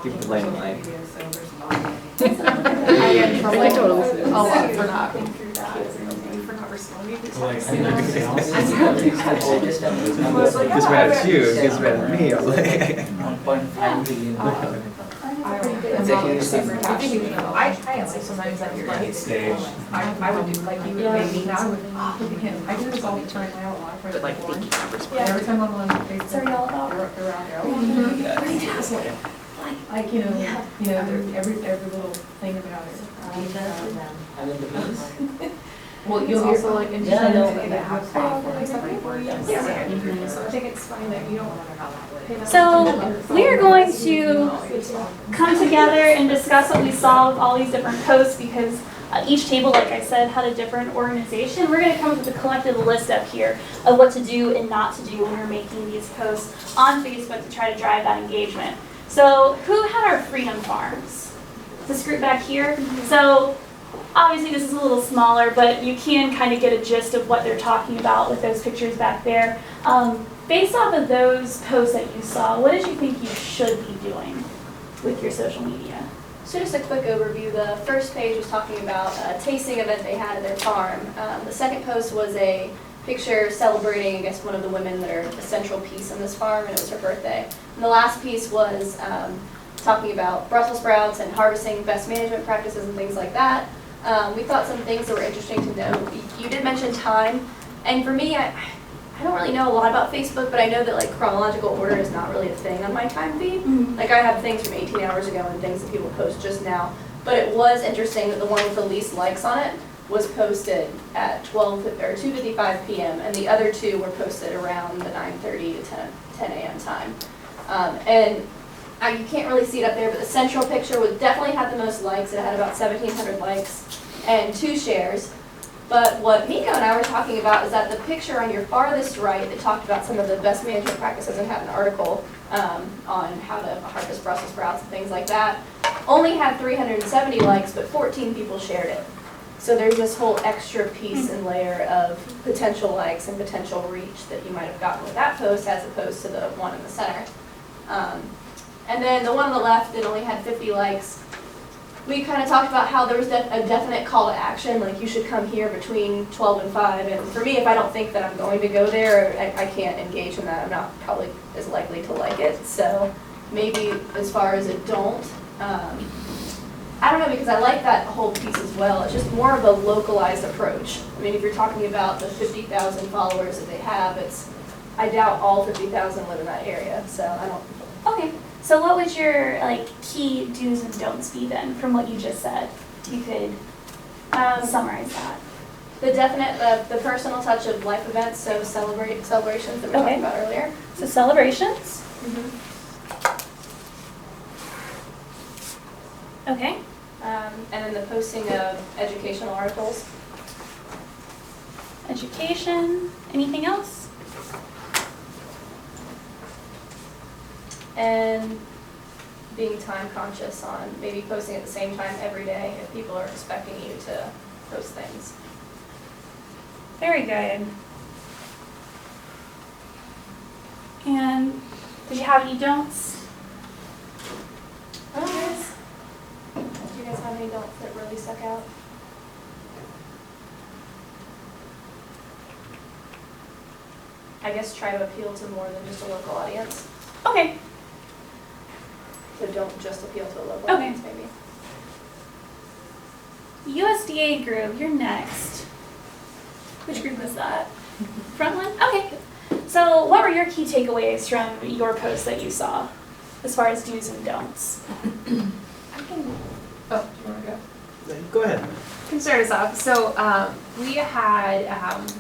Give the landline. I get in trouble a lot for not responding to Like, text. I mean, everything else is- Gets mad at you, it gets mad at me. I'm like, 1.5 billion. I'm not like super attached to it. I like sometimes that you're like, Stage. I would do, like, you would make me, I would, look at him, I do this all the time, I have a lot of friends. But like that thinking want- of response. Every time I'm on Facebook. So are y'all about- They're out there, oh, like, you know, every little thing about it. I mean, the biggest. well, you'll also like interested Yeah, I know. in that have platforms that might work. So I think it's funny that you don't. So we are going to come together and discuss what we saw with all these different posts because each table, like I said, had a different organization. We're going to come up with a collective list up here of what to do and not to do when we're making these posts on Facebook to try to drive that engagement. So who had our Freedom Farms? This group back here. So obviously this is a little smaller, but you can kind of get a gist of what they're talking about with those pictures back there. Based off of those posts that you saw, what did you think you should be doing with your social media? So just a quick overview. The first page was talking about a tasting event they had at their farm. The second post was a picture celebrating, I guess, one of the women that are a central piece on this farm, and it was her birthday. And the last piece was talking about Brussels sprouts and harvesting best management practices and things like that. We thought some things that were interesting to know. You did mention time, and for me, I don't really know a lot about Facebook, but I know that like chronological order is not really a thing on my time feed. Like I have things from 18 hours ago and things that people post just now. But it was interesting that the one with the least likes on it was posted at 2:55 p.m. and the other two were posted around the 9:30 to 10 a.m. time. You can't really see it up there, but the central picture would definitely have the most likes. It had about 1,700 likes and 2 shares. But what Miko and I were talking about is that the picture on your farthest right that talked about some of the best management practices and had an article on how to harvest Brussels sprouts and things like that, only had 370 likes, but 14 people shared it. So there's this whole extra piece and layer of potential likes and potential reach that you might have gotten with that post as opposed to the one in the center. And then the one on the left that only had 50 likes, we kind of talked about how there was a definite call to action, like you should come here between 12 and 5. And for me, if I don't think that I'm going to go there, I can't engage in that. I'm not probably as likely to like it. So maybe as far as a don't, I don't know, because I like that whole piece as well. It's just more of a localized approach. I mean, if you're talking about the 50,000 followers that they have, I doubt all 50,000 live in that area. So I don't. Okay, so what would your like key do's and don'ts be then from what you just said? You could summarize that. The definite, the personal touch of life events, so celebrations that we talked about earlier. So celebrations. Okay. And then the posting of educational articles. Education. Anything else? And being time conscious on maybe posting at the same time every day if people are expecting you to post things. Very good. And did you have any don'ts? Do you guys have any don'ts that really stuck out? I guess try to appeal to more than just a local audience. Okay. So don't just appeal to a local Okay. audience, maybe. USDA group, you're next. Which group was that? Frontline? Okay. So what were your key takeaways from your post that you saw as far as do's and don'ts? Oh, do you want to go? Go ahead. Can start us off. So we had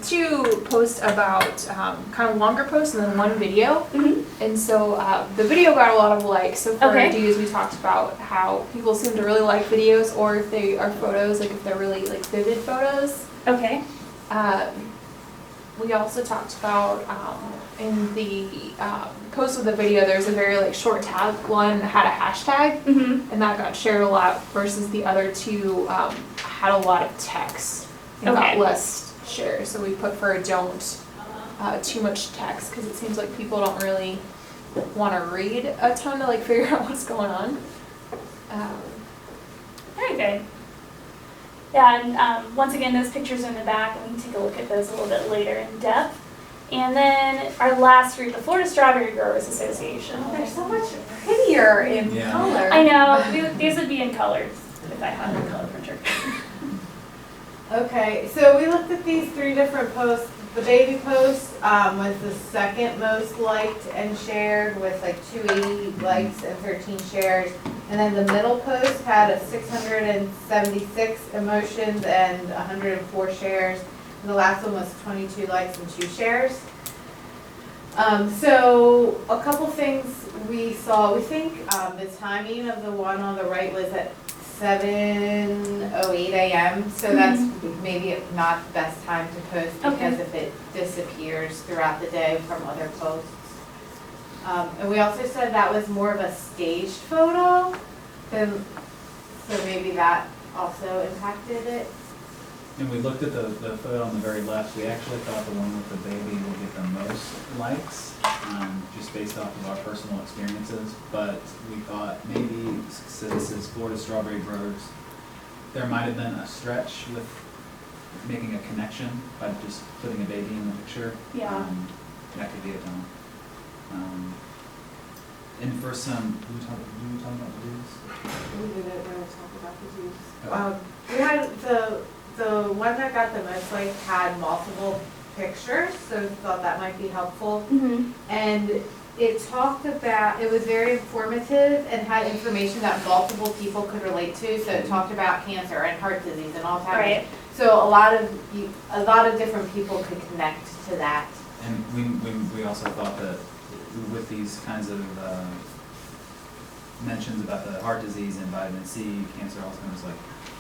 2 posts about kind of longer posts and then 1 video. And so the video got a lot of likes. So for our D's, we talked about how people seem to really like videos, or if they are photos, like if they're really like vivid photos. Okay. We also talked about in the post with the video, there's a very like short tagline that had a hashtag, and that got shared a lot versus the other 2 had a lot of text and got less shares. So we put for a don't too much text because it seems like people don't really want to read a ton to like figure out what's going on. Very good. Yeah, and once again, those pictures are in the back, and we can take a look at those a little bit later in depth. And then our last group, the Florida Strawberry Growers Association. They're so much prettier in color. I know. These would be in colors if I had a color printer. Okay, so we looked at these 3 different posts. The baby post was the second most liked and shared with like 280 likes and 13 shares. And then the middle post had a 676 emotions and 104 shares. And the last one was 22 likes and 2 shares. So a couple things we saw. We think the timing of the one on the right was at 7:08 a.m. So that's maybe not the best time to post because if it disappears throughout the day from other posts. And we also said that was more of a staged photo, so maybe that also impacted it. And we looked at the photo on the very left. We actually thought the one with the baby would get the most likes, just based off of our personal experiences. But we thought maybe, since this is Florida Strawberry Growers, there might have been a stretch with making a connection by just putting a baby in the picture. Yeah. That could be a tone. And for some, were we talking about the dudes? We didn't really talk about the Jews. Oh. We had the one that got the most likes had multiple pictures, so we thought that might be helpful. And it talked about, it was very informative and had information that multiple people could relate to. So it talked about cancer and heart disease and Alzheimer's. Right. So a lot of different people could connect to that. And we also thought that with these kinds of mentions about the heart disease and vitamin C, cancer, Alzheimer's, like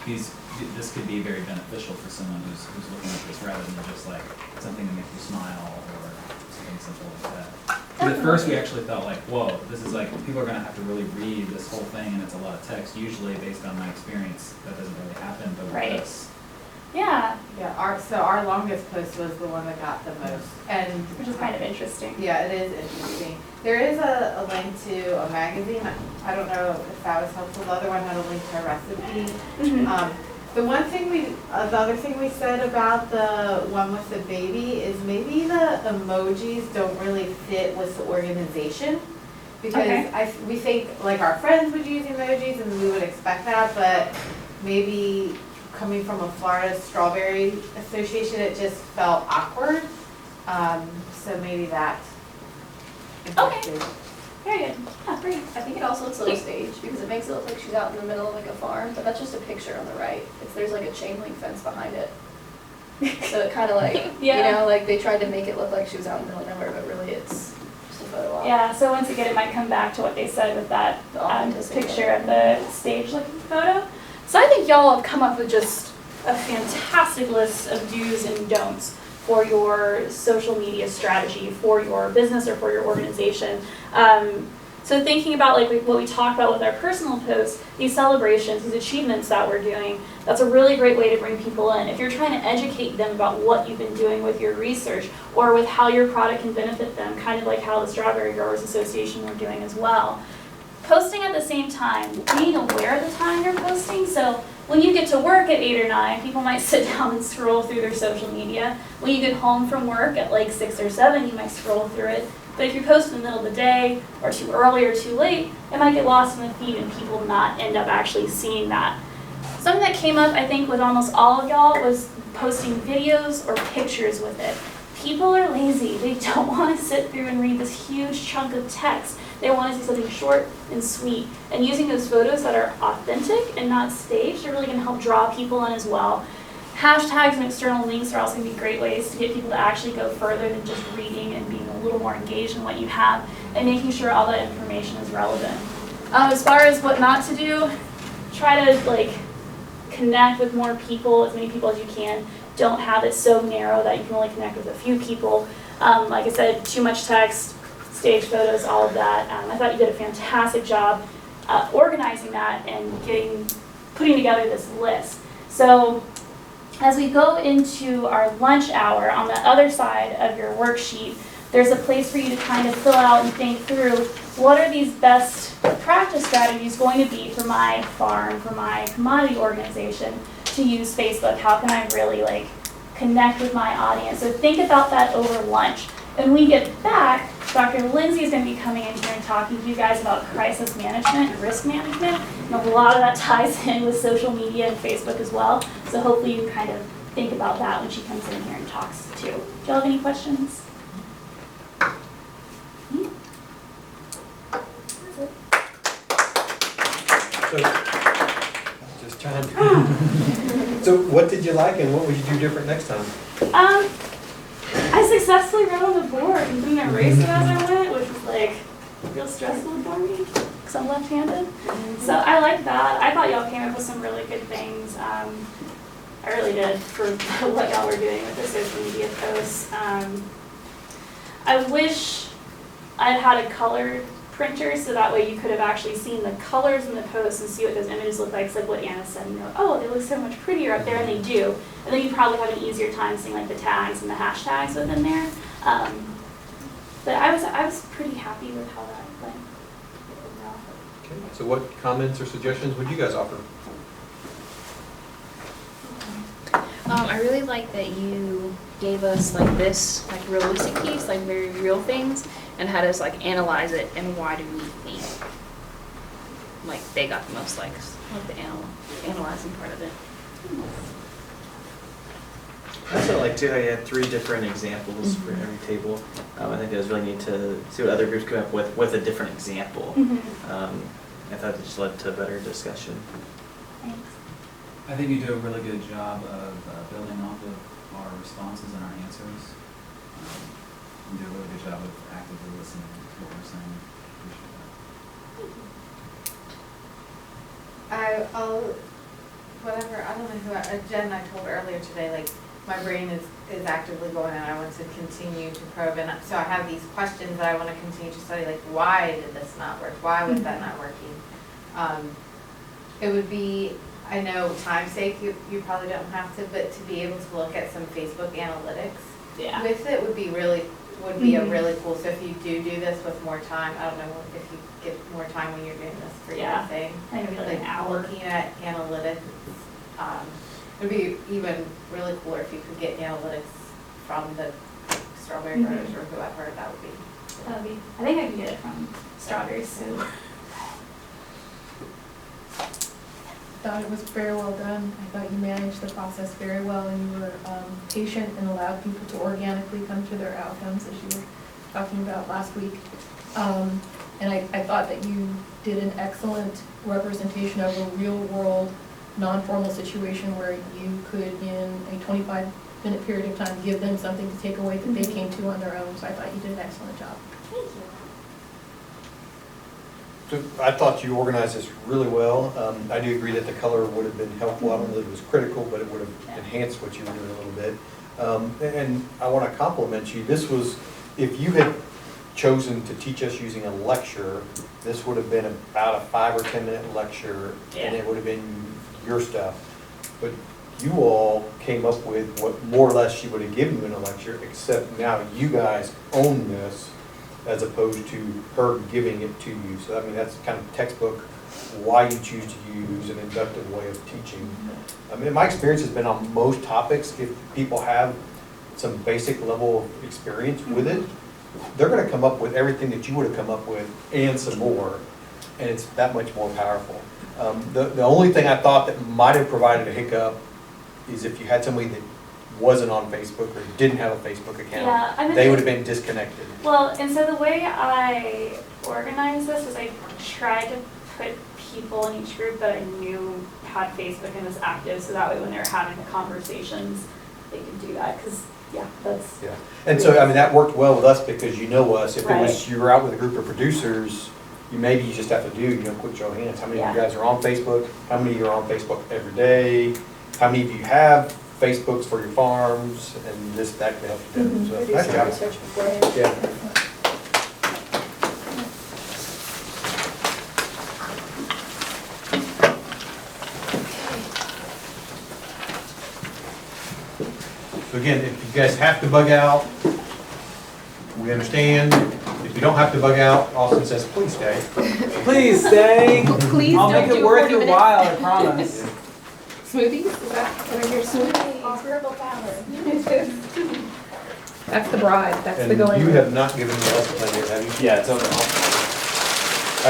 this could be very beneficial for someone who's looking at this rather than just like something to make you smile or something simple like that. But at first we actually felt like, whoa, this is like, people are gonna have to really read this whole thing and it's a lot of text. Usually based on my experience, that doesn't really happen, but with Right. this. Yeah, Yeah, our longest post was the one that got the most. And which is kind of interesting. yeah, it is interesting. There is a link to a magazine. I don't know if that was helpful. The other one had a link to a recipe. Mhm. The other thing we said about the one with the baby is maybe the emojis don't really fit with the organization. Because Okay. we think like our friends would use emojis and we would expect that, but maybe coming from a Florida Strawberry Association, it just felt awkward. So maybe that. Okay. Very good. Yeah, great. I think it also looks a little staged because it makes it look like she's out in the middle of like a farm, but that's just a picture on the right. There's like a chain link fence behind it. So it kind of like, Yeah. you know, like they tried to make it look like she was out in the middle of nowhere, but really it's just a photo op. Yeah, so once again, it might come back to what they said with that The authenticity. picture of the stage-looking photo. So I think y'all have come up with just a fantastic list of do's and don'ts for your social media strategy, for your business or for your organization. So thinking about like what we talked about with our personal posts, these celebrations, these achievements that we're doing, that's a really great way to bring people in. If you're trying to educate them about what you've been doing with your research or with how your product can benefit them, kind of like how the Strawberry Growers Association were doing as well. Posting at the same time, being aware of the time you're posting. So when you get to work at 8 or 9, people might sit down and scroll through their social media. When you get home from work at like 6 or 7, you might scroll through it. But if you post in the middle of the day, or too early or too late, it might get lost in the feed and people not end up actually seeing that. Something that came up, I think, with almost all of y'all was posting videos or pictures with it. People are lazy. They don't want to sit through and read this huge chunk of text. They want to see something short and sweet. And using those photos that are authentic and not staged are really going to help draw people in as well. Hashtags and external links are also going to be great ways to get people to actually go further than just reading and being a little more engaged in what you have and making sure all that information is relevant. As far as what not to do, try to like connect with more people, as many people as you can. Don't have it so narrow that you can only connect with a few people. Like I said, too much text, stage photos, all of that. I thought you did a fantastic job organizing that and putting together this list. So as we go into our lunch hour, on the other side of your worksheet, there's a place for you to kind of fill out and think through what are these best practice strategies going to be for my farm, for my commodity organization to use Facebook. How can I really like connect with my audience? So think about that over lunch. When we get back, Dr. Lindsay is going to be coming in here and talking to you guys about crisis management and risk management. And a lot of that ties in with social media and Facebook as well. So hopefully you can kind of think about that when she comes in here and talks too. Do y'all have any questions? So, just trying to. So what did you like and what would you do different next time? I successfully rode on the board and doing a race as I went, which was like real stressful for me because I'm left-handed. So I like that. I thought y'all came up with some really good things. I really did for what y'all were doing with the social media posts. I wish I'd had a colored printer so that way you could have actually seen the colors in the posts and see what those images look like. It's like what Anna said, you know, oh, they look so much prettier up there, and they do. And then you probably have an easier time seeing like the tags and the hashtags within there. But I was pretty happy with how that went overall. Okay, so what comments or suggestions would you guys offer? I really like that you gave us like this like realistic piece, like very real things, and had us like analyze it and why do we think like they got the most likes, like the analyzing part of it. I also like too how you had 3 different examples for every table. I think it was really neat to see what other groups come up with a different example. I thought it just led to better discussion. Thanks. I think you do a really good job of building off of our responses and our answers. You do a really good job of actively listening to what we're saying. Appreciate that. I don't know who, Jen, I told earlier today, like, my brain is actively going and I want to continue to probe. And so I have these questions that I want to continue to study, like, why did this not work? Why was that not working? It would be, I know time's sake, you probably don't have to, but to be able to look at some Facebook analytics with it would be a really cool, so if you do this with more time, I don't know if you get more time when you're doing this for your thing. I think it'd be like an hour. Looking at analytics, it'd be even really cooler if you could get analytics from the Strawberry Growers or whoever, that would be. I think I can get it from Strawberries too. Thought it was very well done. I thought you managed the process very well, and you were patient and allowed people to organically come to their outcomes, as you were talking about last week. And I thought that you did an excellent representation of a real-world, non-formal situation where you could, in a 25-minute period of time, give them something to take away that they came to on their own. So I thought you did an excellent job. Thank you. So I thought you organized this really well. I do agree that the color would have been helpful. I don't know that it was critical, but it would have enhanced what you were doing a little bit. And I want to compliment you. This was, if you had chosen to teach us using a lecture, this would have been about a 5 or 10 minute lecture, and it would have been your stuff. But you all came up with what more or less she would have given you in a lecture, except now you guys own this as opposed to her giving it to you. So I mean, that's kind of textbook why you choose to use an inductive way of teaching. I mean, my experience has been on most topics, if people have some basic level of experience with it, they're going to come up with everything that you would have come up with and some more, and it's that much more powerful. The only thing I thought that might have provided a hiccup is if you had somebody that wasn't on Facebook or didn't have a Facebook account, they would have been disconnected. Well, and so the way I organized this was I tried to put people in each group that I knew had Facebook and was active, so that way when they were having the conversations, they could do that, because, that's... Yeah, and so, I mean, that worked well with us because you know us. If it was, you were out with a group of producers, maybe you just have to do, quick show of hands. How many of you guys are on Facebook? How many of you are on Facebook every day? How many of you have Facebooks for your farms? And that can help you. So, nice job. Research beforehand. Yeah. So again, if you guys have to bug out, we understand. If you don't have to bug out, Austin says, please stay. Please stay. Please I'll don't make it do worth 40 your minutes. while, I promise. Smoothies? Is that what I hear, smoothies? Herbal power. That's the bribe, that's the And going. you have not given me else plan yet, have you? Yeah, it's over. I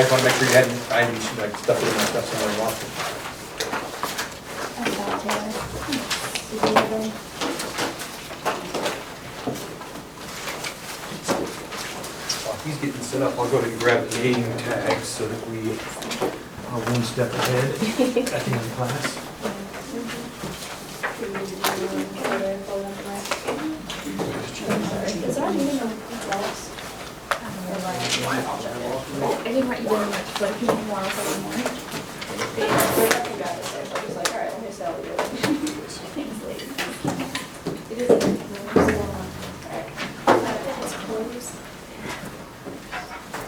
just want to make sure you hadn't, I hadn't like stuff in my stuff somewhere and lost it. While he's getting set up, I'll go ahead and grab the name tags so that we are one step ahead at the end of class. Is that meeting on else? I didn't want you very much, but if you want to say more.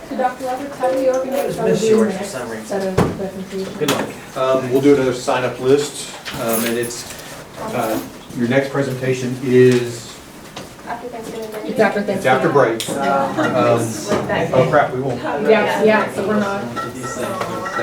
So Dr. Roberts, how do we organize our Zoom next set of presentations? Good luck. We'll do another sign-up list, and it's, your next presentation is, After Thanksgiving. It's after Thanksgiving. it's after break. Oh crap, we won't. Yeah, so we're not.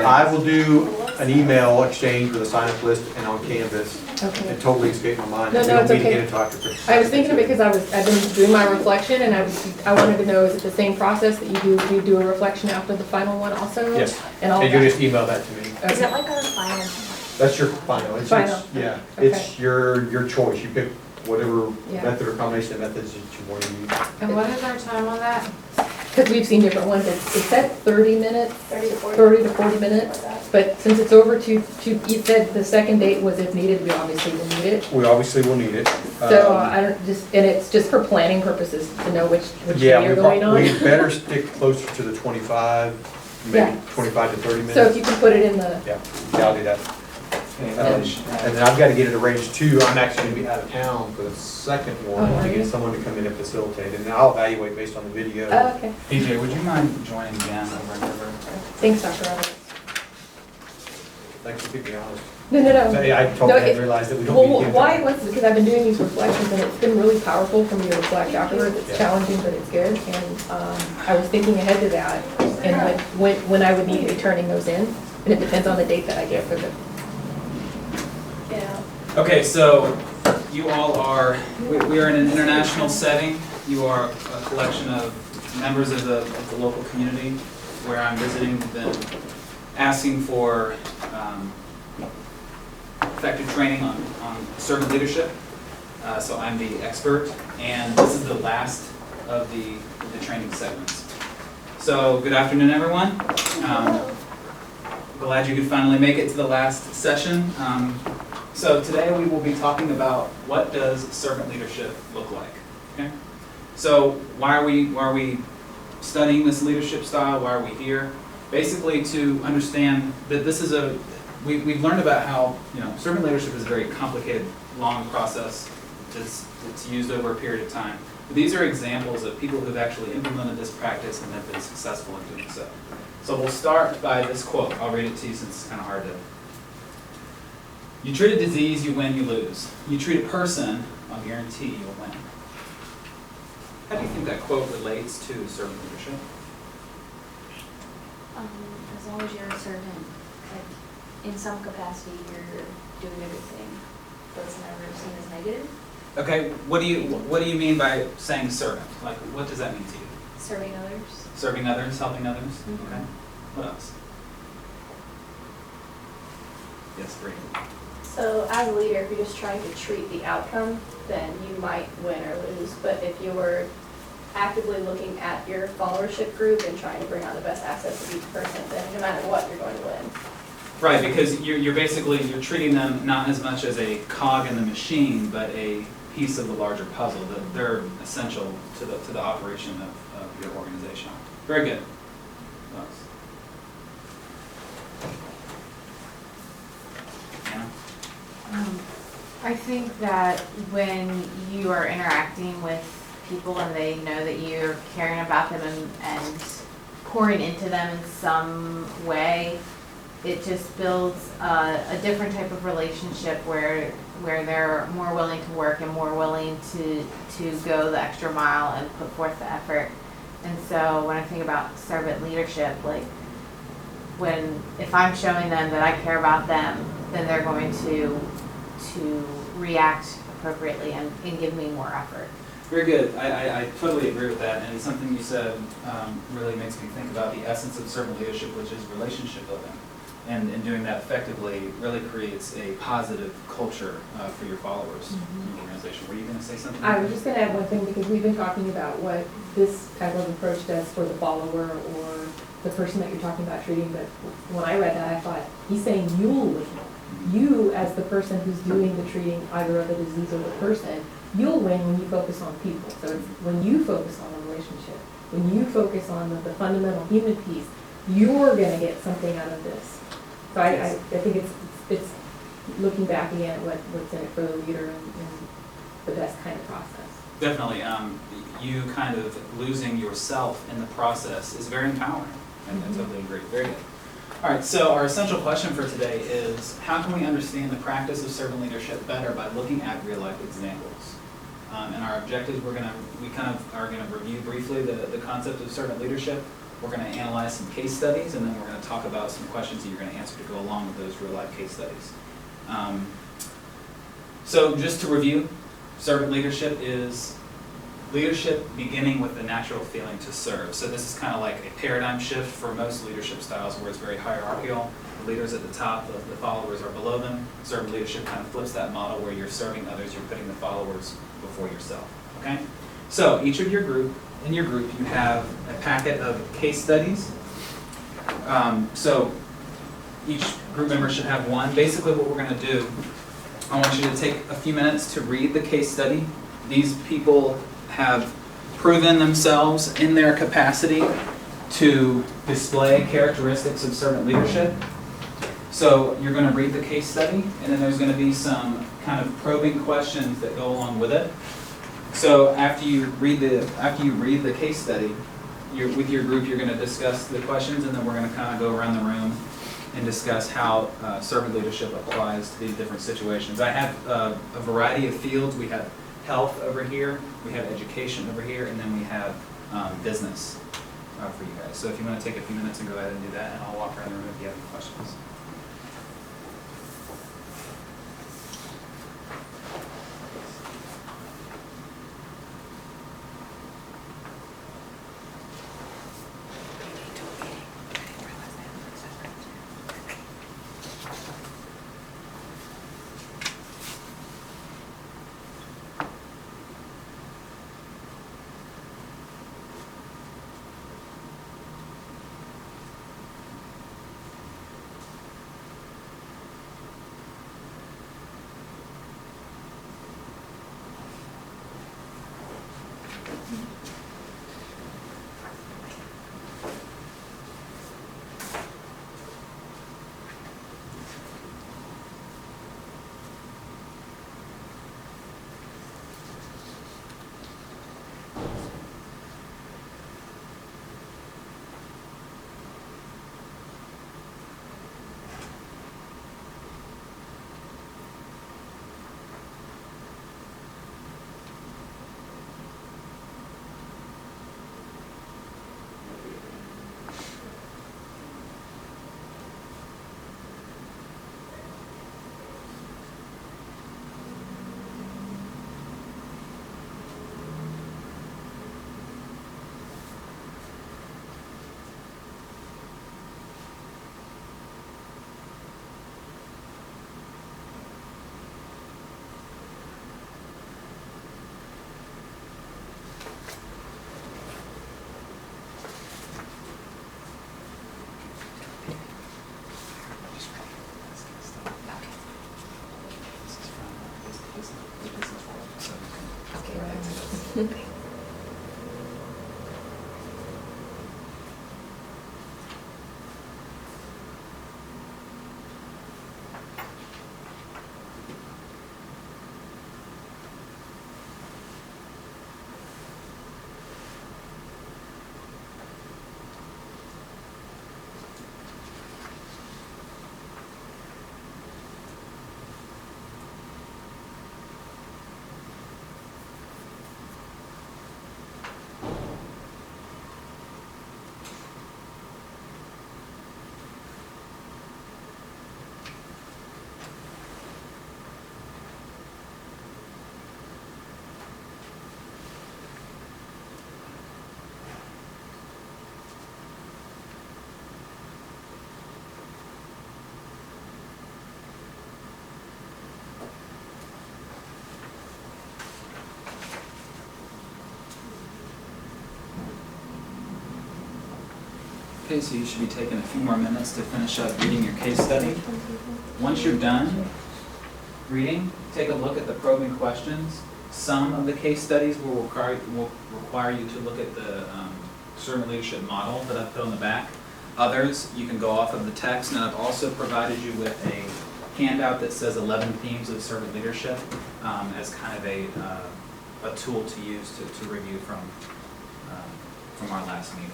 I will do an email exchange with a sign-up list and on Canvas. Okay. It totally escaped my mind. No, We no, don't it's need to okay. get into it after Christmas. I was thinking of it because I've been doing my reflection, and I wanted to know, is it the same process that you do a reflection after the final one also? Yes. And all And you that? just email that to me. Is it like our final? That's your final. It's Final. yeah, Okay. it's your choice. You pick whatever Yeah. method or combination of methods that you want to use. And what is our time on that? Because we've seen different ones, it said 30 minutes, 30 to 40. 30 to 40 Like minutes, that. but since it's over you said the second date was if needed, we obviously will need it. We obviously will need it. So I don't, and it's just for planning purposes to know which Yeah, day you're going on. we better stick closer to the 25, maybe Yeah. 25 to 30 minutes. So if you can put it in the, Yeah, I'll do that. And then I've got to get it arranged too. I'm actually going to be out of town for the second one Oh, are to you? get someone to come in and facilitate. And I'll evaluate based on the video. oh, okay, PJ, would you mind joining again over and over? thanks, Dr. Roberts. Thanks for keeping me honest. No, no, no. I totally No, hadn't realized that we don't Well, need to. why it was, because I've been doing these reflections, and it's been really powerful for me to reflect afterwards. It's Yeah. challenging, but it's good, and I was thinking ahead to that, and when I would need to be turning those in, and it depends on the date that I get for the, Yeah. Okay, so you all are, we are in an international setting. You are a collection of members of the local community where I'm visiting, been asking for effective training on servant leadership. So I'm the expert, and this is the last of the training segments. So good afternoon, everyone. Glad you could finally make it to the last session. So today we will be talking about what does servant leadership look like. Okay? So why are we studying this leadership style? Why are we here? Basically to understand that this is we've learned about how servant leadership is a very complicated, long process. It's used over a period of time. But these are examples of people who've actually implemented this practice and have been successful in doing so. So we'll start by this quote. I'll read it to you since it's kind of hard to. You treat a disease, you win, you lose. You treat a person, I'll guarantee you'll win. How do you think that quote relates to servant leadership? As long as you're a servant, like, in some capacity, you're doing a good thing, but it's never seen as negative. Okay, what do you mean by saying servant? Like, what does that mean to you? Serving others. Serving others, helping others? Mhm. Okay. What else? Yes, Bree. So as a leader, if you're just trying to treat the outcome, then you might win or lose. But if you're actively looking at your followership group and trying to bring out the best assets of each person, then no matter what, you're going to win. Right, because you're basically treating them not as much as a cog in the machine, but a piece of the larger puzzle. That they're essential to the operation of your organization. Very good. What else? Anna? I think that when you are interacting with people and they know that you're caring about them and pouring into them in some way, it just builds a different type of relationship where they're more willing to work and more willing to go the extra mile and put forth the effort. And so when I think about servant leadership, like if I'm showing them that I care about them, then they're going to react appropriately and give me more effort. Very good. I totally agree with that. And something you said really makes me think about the essence of servant leadership, which is relationship building. And doing that effectively really creates a positive culture for your followers in your organization. Were you going to say something? I was just gonna add one thing, because we've been talking about what this type of approach does for the follower or the person that you're talking about treating, but when I read that, I thought, he's saying you'll win. You, as the person who's doing the treating either of the disease or the person, you'll win when you focus on people. So it's when you focus on the relationship, when you focus on the fundamental human piece, you're gonna get something out of this. So I think it's looking back again at what's in it for the leader and the best kind of process. Definitely. You kind of losing yourself in the process is very empowering. And I totally agree. Very good. All right, so our essential question for today is, how can we understand the practice of servant leadership better by looking at real-life examples? And our objectives, we kind of are going to review briefly the concept of servant leadership. We're going to analyze some case studies, and then we're going to talk about some questions that you're going to answer to go along with those real-life case studies. So just to review, servant leadership is leadership beginning with the natural feeling to serve. So this is kind of like a paradigm shift for most leadership styles where it's very hierarchical. The leaders at the top, the followers are below them. Servant leadership kind of flips that model where you're serving others, you're putting the followers before yourself, okay? So each of your group, in your group, you have a packet of case studies. So each group member should have one. Basically what we're gonna do, I want you to take a few minutes to read the case study. These people have proven themselves in their capacity to display characteristics of servant leadership. So you're going to read the case study, and then there's going to be some kind of probing questions that go along with it. So after you read the case study, with your group, you're going to discuss the questions, and then we're going to kind of go around the room and discuss how servant leadership applies to these different situations. I have a variety of fields. We have health over here, we have education over here, and then we have business for you guys. So if you want to take a few minutes and go ahead and do that, and I'll walk around the room if you have any questions. Okay, so you should be taking a few more minutes to finish up reading your case study. Once you're done reading, take a look at the probing questions. Some of the case studies will require you to look at the servant leadership model that I've put on the back. Others, you can go off of the text, and I've also provided you with a handout that says 11 themes of servant leadership as kind of a tool to use to review from our last meeting.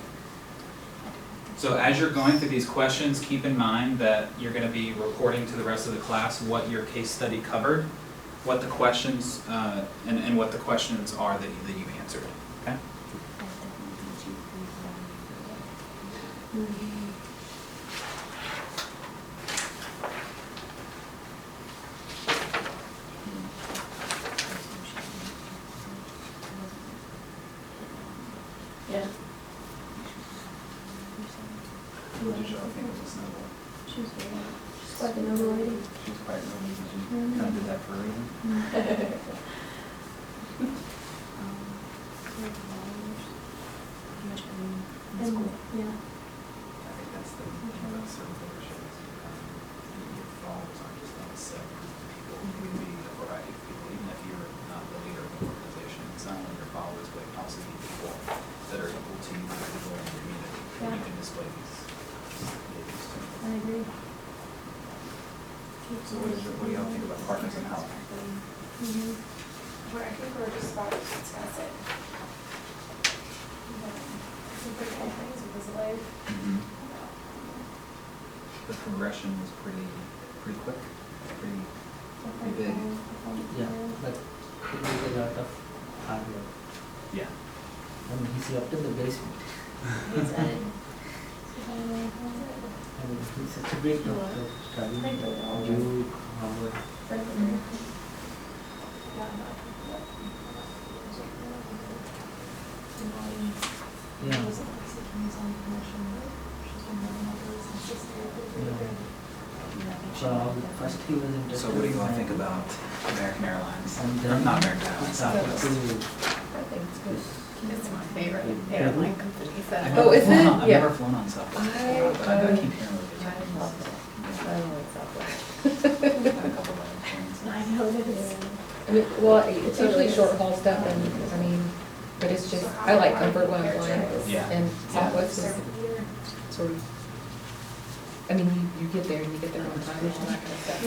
So as you're going through these questions, keep in mind that you're going to be reporting to the rest of the class what your case study covered, what the questions, and what the questions are that you answered, okay? Yeah. What did y'all think of the snowball? She's quite the noble lady. She was quite noble, she kind of did that for a reason. And, yeah. I think that's the thing about servant leadership is your followers aren't just on a set group of people. You can be a variety of people, even if you're not the leader of an organization. It's not only your followers, but it can also be people that are equal to you, people in your community. Yeah. You can display these behaviors too. I agree. So what do y'all think about partners in health? Where I think we're just about to discuss it. Some pretty cool things with this life. The progression was pretty quick, pretty big. Yeah, but it was a lot of hard work. Yeah. I mean, he slept in the basement. I mean, he's such a great doctor, studying Duke, Harvard. Yeah. First he was interested. So what do you all think about American Airlines? And Or then not American Airlines, Southwest. I think it's good. It's my favorite airline company, so. I've Oh, never is flown it? on- I've Yeah. never flown on Southwest before, but I keep hearing really good things. I don't like Southwest. Got a couple of other planes. I know it is. I mean, well, it's usually short haul stuff and, I mean, but it's just, I like comfort when I'm flying. Yeah. And Southwest is sort of, I mean, you get there and you get there on time and that kind of stuff.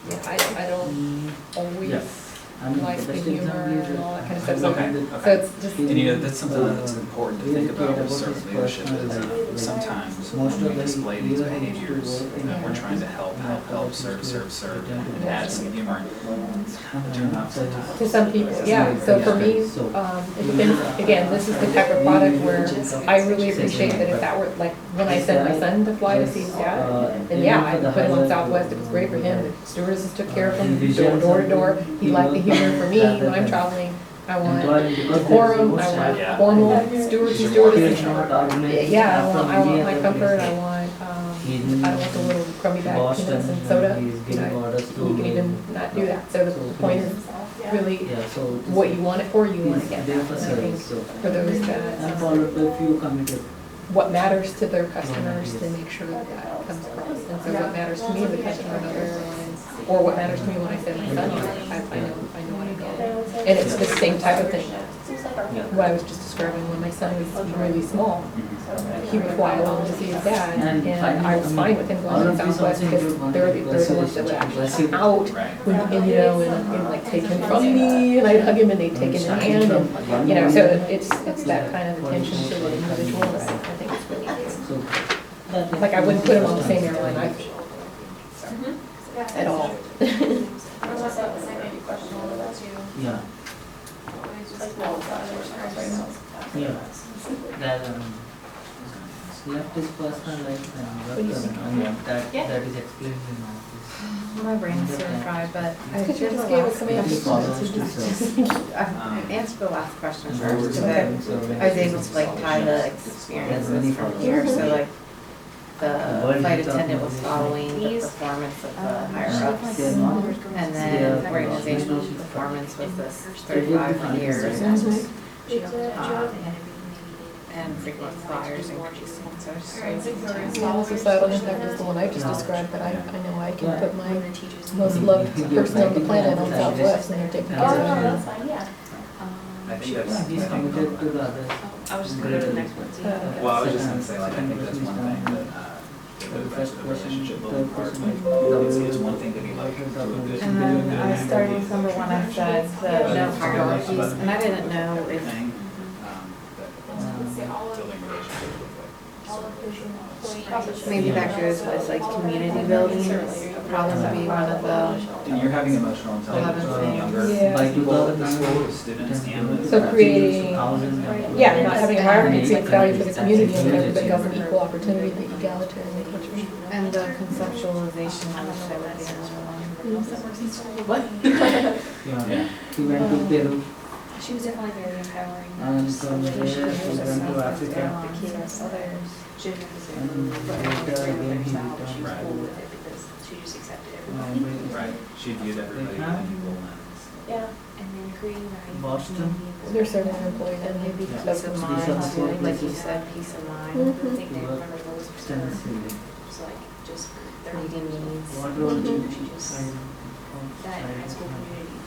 Yeah, I don't always I mean, like the the best humor example is and all that kind of stuff. So Okay, so okay. it's just, And you know, that's something that's important to think about with his servant leadership is personal, sometimes most when of we the display these year behaviors, he used to work and in we're trying to help, serve, and add some humor, it's kind of a turn off sometimes. to some people, yeah. So for me, it depends, again, this is the type of product where I really appreciate that if that were, like, when I sent my son to fly to see his dad, and yeah, I put him on Southwest, it was great for him, the stewardesses took care of him, door to door. He liked the humor. For me, when I'm traveling, I want decorum, I want formal stewards and stewardesses. Yeah, I want my comfort, I don't want the little crummy bag peanuts and soda. You can even not do that. So the point is really what you want it for, you want to get that. And I think for those that, what matters to their customers, they make sure that that comes across. And so what matters to me as a customer of other airlines, or what matters to me when I send my son on, I know what I'm getting. And it's the same type of thing. What I was just describing, when my son was really small, he would fly along to see his dad, and I was fine with him going to Southwest because they're the ones that would actually come out, and, you know, and like take him from me, and I'd hug him and they'd take him in hand, and, you know, so it's that kind of attention to the individual that I think is really good. Like I wouldn't put him on the same airline I flew. At all. I was also at the same maybe question a little bit too. Yeah. Always just like Yeah. That left his personal life and work, and that is explained in all this. My brain's sort of fried, but I Because you did the just gave us last some He follows to question. serve. I answered the last question And first, over because time, I so when was he able to like tie the experiences from here, so like the flight attendant was following the performance of the higher ups, they are not, and then organizational performance was this 35 years, and frequent flyers increasing, so it's just Yeah, societal impact is the one I just described, but I know I can put my most loved person on the planet on Southwest and they're taking care of that's me. fine, yeah. I think yeah, that's, he's committed to the others. I was just gonna go to the next one. well, I was just gonna say, like, I think that's one thing that, it goes back to the relationship building part. It's one thing to be like, do a good, And then I started with number one, I said the no hierarchies, and I didn't know if, thing, that building relationships with like. maybe that goes with like community building, would probably be one of the, And you're having emotional intelligence with younger Yeah. people at the school, with students and with. So creating, yeah, not having a hierarchy Yeah. creates value for the community and everybody has an equal opportunity, the egalitarian culture. and the conceptualization, I wish I would be another one. What? Yeah, he went to Peru She was definitely very empowering. And Just from the way she there, was we just went to like, Africa. the kids, others. She didn't And later again he She was Right. cool with it because she just accepted returned. everybody. Right, she viewed everybody with an equal lens. Yeah. And then creating our Boston. They're serving their employees. And maybe Yeah. peace of These mind, are the too, same like you places. said, peace of mind. Mhm. I think they Work remember those for extensively. Just like, just their meeting needs. What role did She just, that high school community,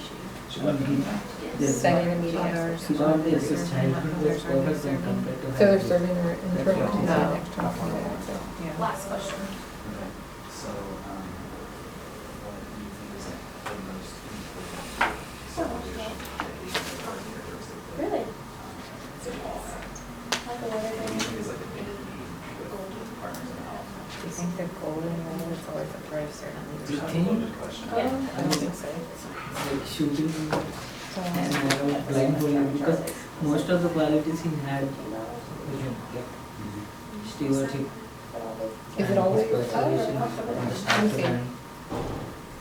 She loved it. Yes. Setting a meeting. She got the assist childhood was perfect when compared to So they're her. serving her internal and external candidates. Last question. Okay, so, what do you think is like the most important leadership characteristic that, Really? that Paul had? Like a letter What do you grade. think is like a big need with partners in health? Do you think the golden rule is always a part of certain You leadership? think? Loaded question. Yeah. I don't think so. Like shooting and blindfolding because most of the qualities he had with him, like stewardship. Is it always your persuasion, color? understanding,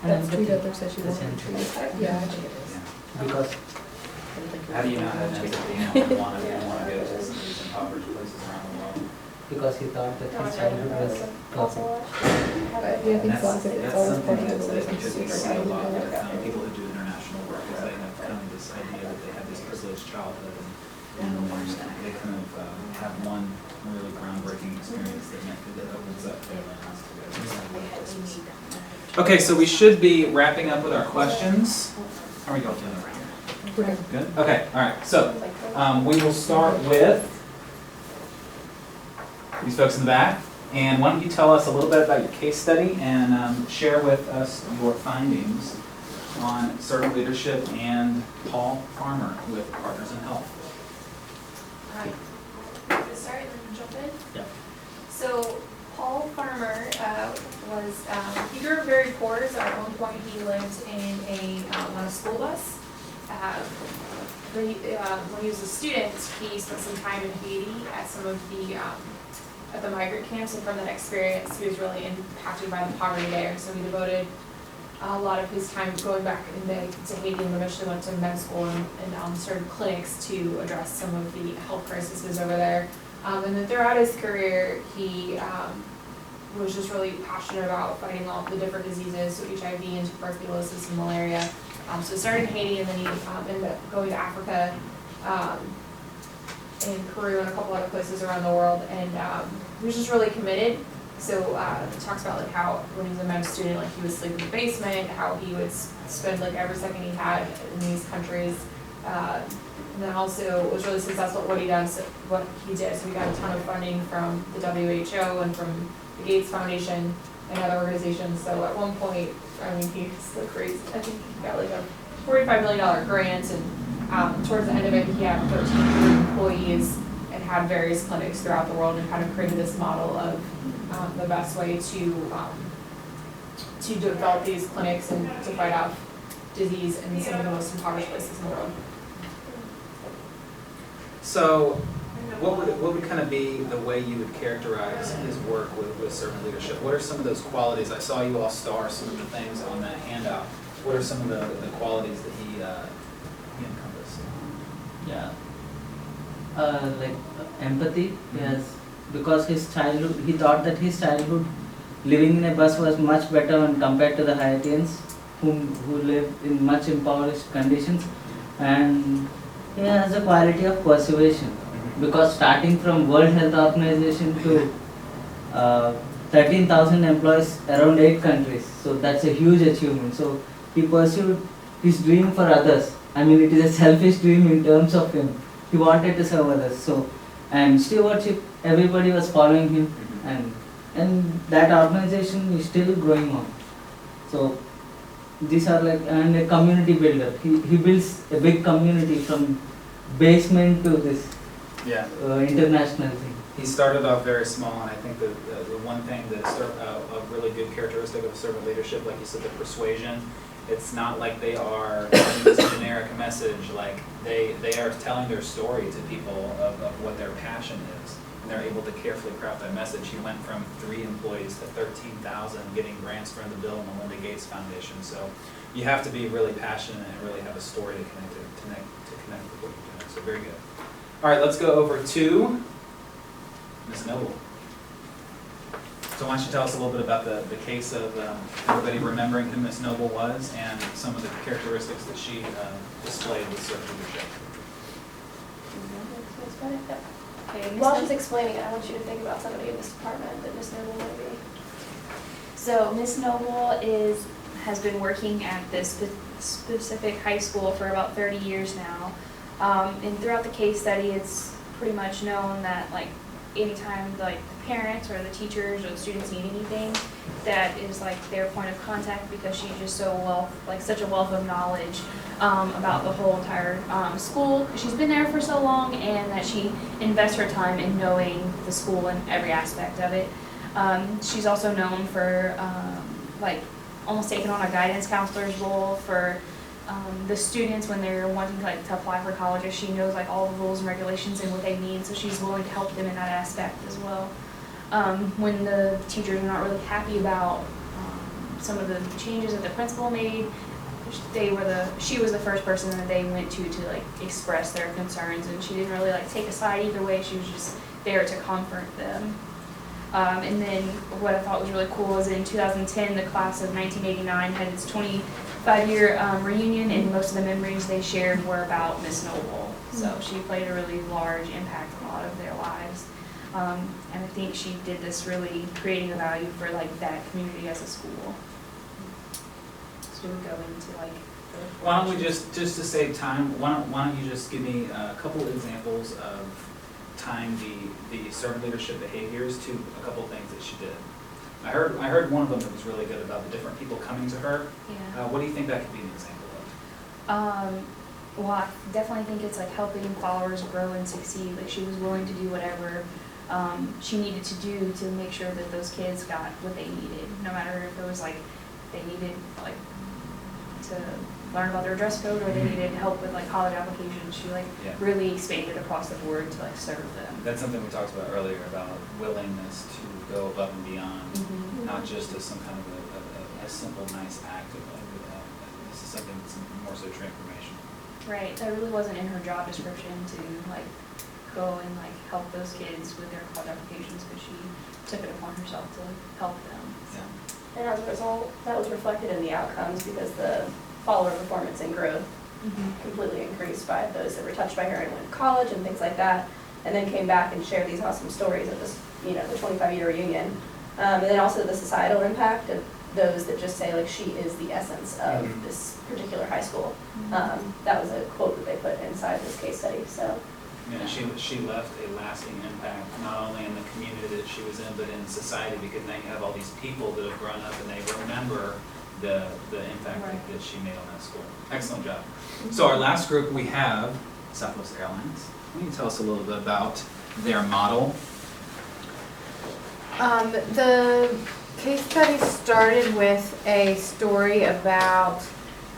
and That street empathy. other says she wants to treat. Yeah, I think it is. Yeah. Because How do you not have empathy and want to go to some of these impoverished places around the world? because he thought that his childhood was perfect. But yeah, I think so, because it's always part of the That's something relationship. that you see a lot with people who do international work, is they have kind of this idea that they have this privileged childhood and they kind of have one really groundbreaking experience that opens up their minds to go. Okay, so we should be wrapping up with our questions. How are we going doing around here? We're good. Good? Okay, all right. So we will start with these folks in the back. And why don't you tell us a little bit about your case study and share with us your findings on servant leadership and Paul Farmer with Partners in Health. Alright, start and then jump in. Yep. So Paul Farmer he grew up very poor, so at one point he lived on a school bus. When he was a student, he spent some time in Haiti at some of the migrant camps, and from that experience, he was really impacted by the poverty there. So he devoted a lot of his time going back to Haiti, and eventually went to med school and started clinics to address some of the health crises over there. And then throughout his career, he was just really passionate about fighting all the different diseases, so HIV and tuberculosis and malaria. So he started in Haiti, and then he ended up going to Africa, in Peru and a couple other places around the world, and he was just really committed. So he talks about like how when he was a med student, like he would sleep in the basement, how he would spend like every second he had in these countries, and then also was really successful at what he did. So he got a ton of funding from the WHO and from the Gates Foundation and other organizations. So at one point, I mean, he's so crazy. I think he got like a $45 million grant, and towards the end of it, he had 13 employees and had various clinics throughout the world, and kind of created this model of the best way to develop these clinics and to fight off disease in some of the most impoverished places in the world. So what would kind of be the way you would characterize his work with servant leadership? What are some of those qualities? I saw you all star some of the things on that handout. What are some of the qualities that he encompassed? Yeah. Like empathy, yes. Because his childhood, he thought that his childhood living in a bus was much better when compared to the Haitians who lived in much impoverished conditions. And he has a quality of persuasion. Because starting from World Health Organization to 13,000 employees around 8 countries. So that's a huge achievement. So he pursued his dream for others. I mean, it is a selfish dream in terms of him. He wanted to serve others. So, and stewardship, everybody was following him, and that organization is still growing on. So these are like, and a community builder. He builds a big community from basement to this international thing. He started off very small, and I think the one thing that's a really good characteristic of servant leadership, like you said, the persuasion. It's not like they are telling this generic message, like they are telling their story to people of what their passion is. and they're able to carefully craft that message. He went from 3 employees to 13,000, getting grants for the Bill and Melinda Gates Foundation. So you have to be really passionate and really have a story to connect with what you're doing. So very good. All right, let's go over to Ms. Noble. So why don't you tell us a little bit about the case of everybody remembering who Ms. Noble was and some of the characteristics that she displayed with servant leadership. Okay, Ms. Nobles explaining it, I want you to think about somebody in this department that Ms. Noble might be. So Miss Noble has been working at this specific high school for about 30 years now. And throughout the case study, it's pretty much known that like anytime like the parents or the teachers or the students need anything, that is like their point of contact, because she's just such a wealth of knowledge about the whole entire school. She's been there for so long, and that she invests her time in knowing the school and every aspect of it. She's also known for like almost taking on a guidance counselor's role for the students when they're wanting to apply for colleges. She knows like all the rules and regulations and what they need, so she's willing to help them in that aspect as well. When the teachers are not really happy about some of the changes that the principal made, she was the first person that they went to like express their concerns, and she didn't really like take a side either way. She was just there to comfort them. And then what I thought was really cool is in 2010, the class of 1989 had its 25-year reunion, and most of the memories they shared were about Miss Noble. So she played a really large impact on a lot of their lives. And I think she did this really creating a value for like that community as a school. So we would go into like. Why don't we just to save time? Why don't you just give me a couple examples of tying the servant leadership behaviors to a couple things that she did. I heard one of them that was really good about the different people coming to her. Yeah. What do you think that could be an example of? Well, I definitely think it's like helping followers grow and succeed. Like she was willing to do whatever she needed to do to make sure that those kids got what they needed, no matter if it was like they needed like to learn about their dress code or they needed help with like college applications. She really expanded across the board to like serve them. That's something we talked about earlier about willingness to go above and beyond, not just as some kind of a simple, nice act of this is something that's more so transformational. Right. That really wasn't in her job description to like go and like help those kids with their college applications, but she took it upon herself to help them. So. And as a result, that was reflected in the outcomes, because the follower performance and growth completely increased by those that were touched by her and went to college and things like that, and then came back and shared these awesome stories at this, the 25-year reunion. And then also the societal impact of those that just say like she is the essence of this particular high school. That was a quote that they put inside this case study. So. Yeah, she left a lasting impact, not only in the community that she was in, but in society, because now you have all these people that have grown up and they remember the impact that she made on that school. Excellent job. So our last group we have Southwest Airlines. Can you tell us a little bit about their model? The case study started with a story about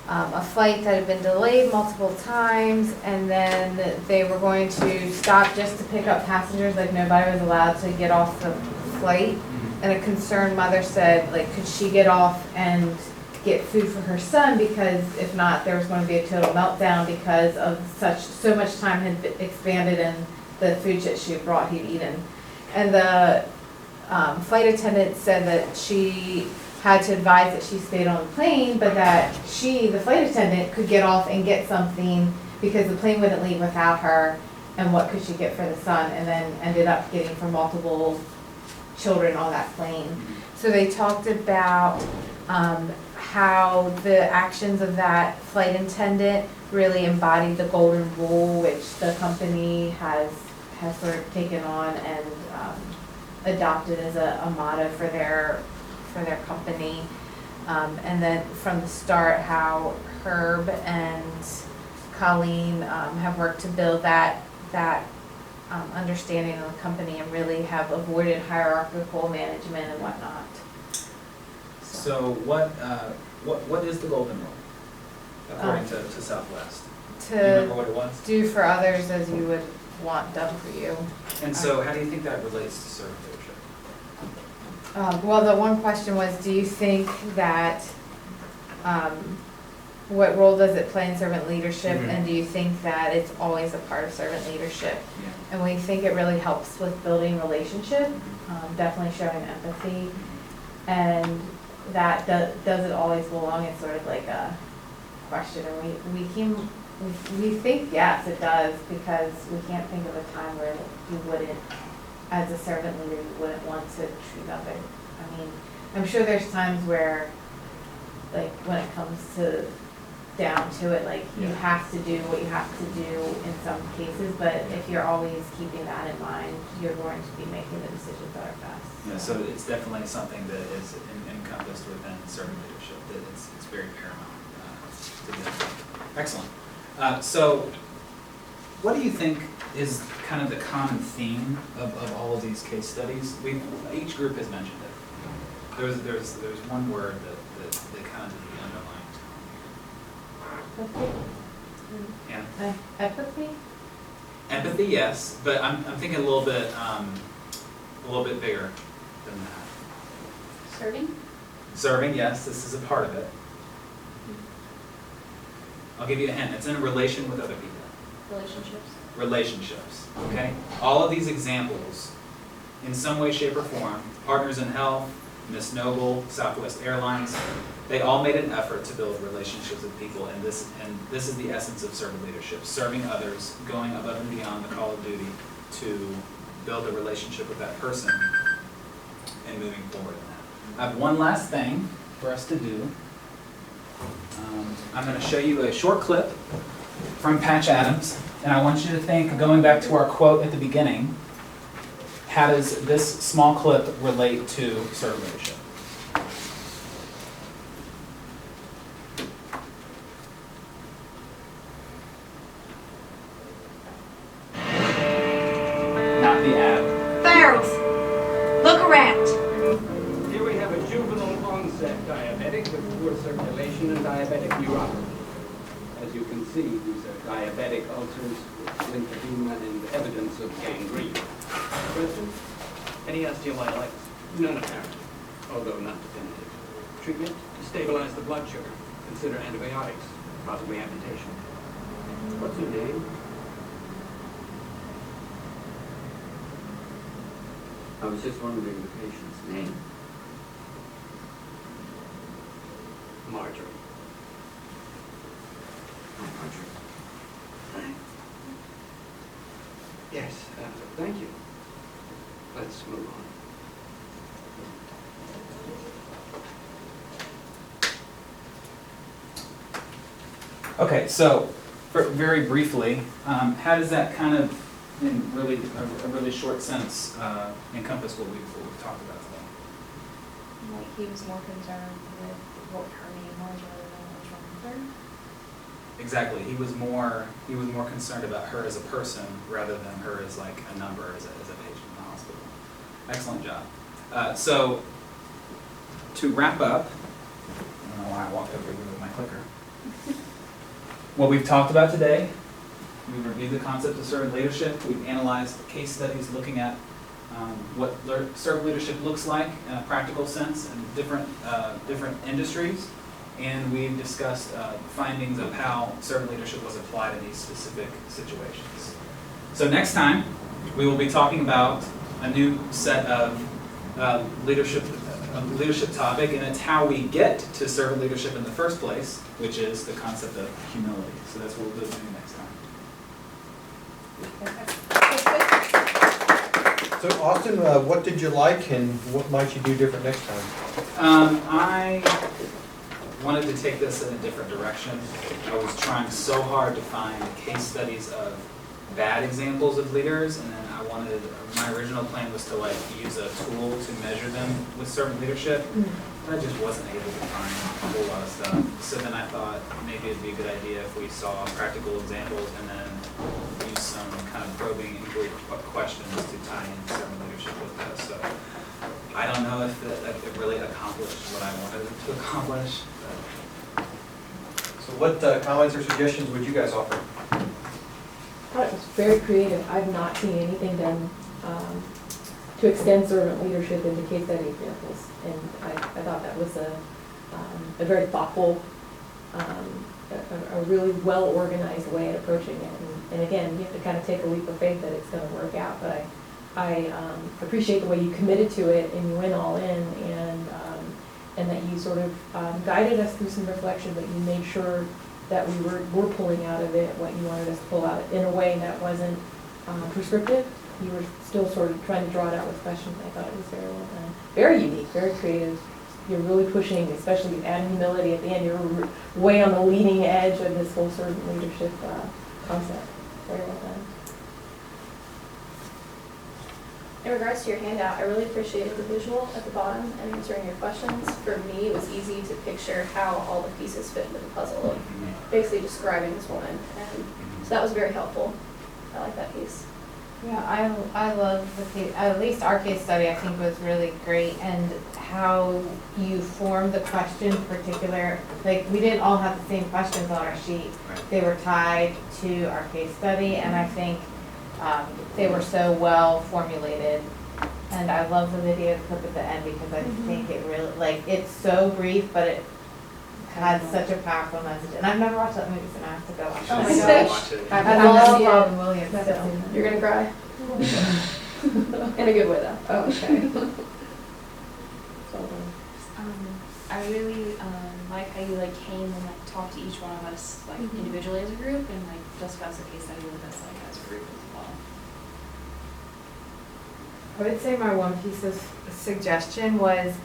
a flight that had been delayed multiple times, and then they were going to stop just to pick up passengers, like nobody was allowed to get off the flight. And a concerned mother said, like, could she get off and get food for her son, because if not, there was going to be a total meltdown because of so much time had been expanded and the food that she had brought he'd eaten. And the flight attendant said that she had to advise that she stayed on the plane, but that she, the flight attendant, could get off and get something because the plane wouldn't leave without her, and what could she get for the son, and then ended up getting for multiple children on that plane. So they talked about how the actions of that flight attendant really embodied the golden rule, which the company has sort of taken on and adopted as a motto for their company. And then from the start, how Herb and Colleen have worked to build that understanding of the company and really have avoided hierarchical management and whatnot. So what is the golden rule according to Southwest? Do you remember what it was? Do for others as you would want done for you. And so how do you think that relates to servant leadership? Well, the one question was, do you think that, what role does it play in servant leadership? Mhm. And do you think that it's always a part of servant leadership? Yeah. And we think it really helps with building relationship, definitely showing empathy. And that does it always belong? It's sort of like a question. And we think yes, it does, because we can't think of a time where you wouldn't, as a servant leader, you wouldn't want to treat others. I mean, I'm sure there's times where, like, when it comes to down to it, like, you Yeah. have to do what you have to do in some cases, but if you're always keeping that in mind, you're going to be making the decisions that are best. Yeah, so it's definitely something that is encompassed within servant leadership, that it's very paramount to them. Excellent. So what do you think is kind of the common theme of all of these case studies? Each group has mentioned it. There's one word that kind of is the underlying tone here. Yeah. Empathy? Empathy, yes, but I'm thinking a little bit bigger than that. Serving? Serving, yes, this is a part of it. I'll give you a hint. It's in a relation with other people. Relationships? Relationships, okay? All of these examples, in some way, shape, or form, Partners in Health, Miss Noble, Southwest Airlines, they all made an effort to build relationships with people, and this is the essence of servant leadership, serving others, going above and beyond the call of duty to build a relationship with that person and moving forward in that. I have one last thing for us to do. I'm going to show you a short clip from Patch Adams, and I want you to think, going back to our quote at the beginning, how does this small clip relate to servant leadership? Not the ad. Barrels, look around. Here we have a juvenile onset diabetic with poor circulation and diabetic neuropathy. As you can see, these are diabetic ulcers with lymphedema and evidence of gangrene. Question? Any osteomyelitis? None apparent, although not definitive. Treatment? To stabilize the blood sugar, consider antibiotics, possibly amputation. What's your name? I was just wondering the patient's name. Marjorie. Oh, Marjorie. Yes, thank you. Let's move on. Okay, so very briefly, how does that kind of, in really a really short sense, encompass what we've talked about today? Like he was more concerned with what her name was rather than what was wrong with her. Exactly. He was more concerned about her as a person rather than her as like a number as a patient in the hospital. Excellent job. So to wrap up, I don't know why I walked over here with my clicker. What we've talked about today, we've reviewed the concept of servant leadership. We've analyzed case studies looking at what servant leadership looks like in a practical sense in different industries. And we've discussed findings of how servant leadership was applied in these specific situations. So next time, we will be talking about a new set of leadership topic, and it's how we get to servant leadership in the first place, which is the concept of humility. So that's what we'll be doing next time. So Austin, what did you like and what might you do different next time? I wanted to take this in a different direction. I was trying so hard to find case studies of bad examples of leaders, and then my original plan was to like use a tool to measure them with servant leadership, but I just wasn't able to find a whole lot of stuff. So then I thought maybe it'd be a good idea if we saw practical examples and then use some kind of probing inquiry questions to tie in servant leadership with that. So I don't know if it really accomplished what I wanted it to accomplish. So what comments or suggestions would you guys offer? That was very creative. I've not seen anything done to extend servant leadership into case study examples. And I thought that was a very thoughtful, a really well-organized way of approaching it. And again, you have to kind of take a leap of faith that it's going to work out. But I appreciate the way you committed to it and you went all in, and that you sort of guided us through some reflection, but you made sure that we were pulling out of it what you wanted us to pull out in a way that wasn't prescriptive. You were still sort of trying to draw it out with questions. I thought it was very well done. Very unique, very creative. You're really pushing, especially adding humility at the end. You're way on the leading edge of this whole servant leadership concept. Very well done. In regards to your handout, I really appreciated the visual at the bottom and answering your questions. For me, it was easy to picture how all the pieces fit into the puzzle of basically describing this woman. And so that was very helpful. I like that piece. Yeah, I love the case, at least our case study I think was really great, and how you formed the questions particular, like we didn't all have the same questions on our sheet. They were tied to our case study, and I think they were so well formulated. And I love the video clip at the end because I think it really, like, it's so brief, but it has such a powerful message. And I've never watched that movie, so now I have to go watch it. Oh my gosh. I love Robin Williams. You're gonna cry. In a good way though. Oh, okay. I really like how you like came and like talked to each one of us like individually as a group and like discussed the case study with us like as a group as well. I would say my one piece of suggestion was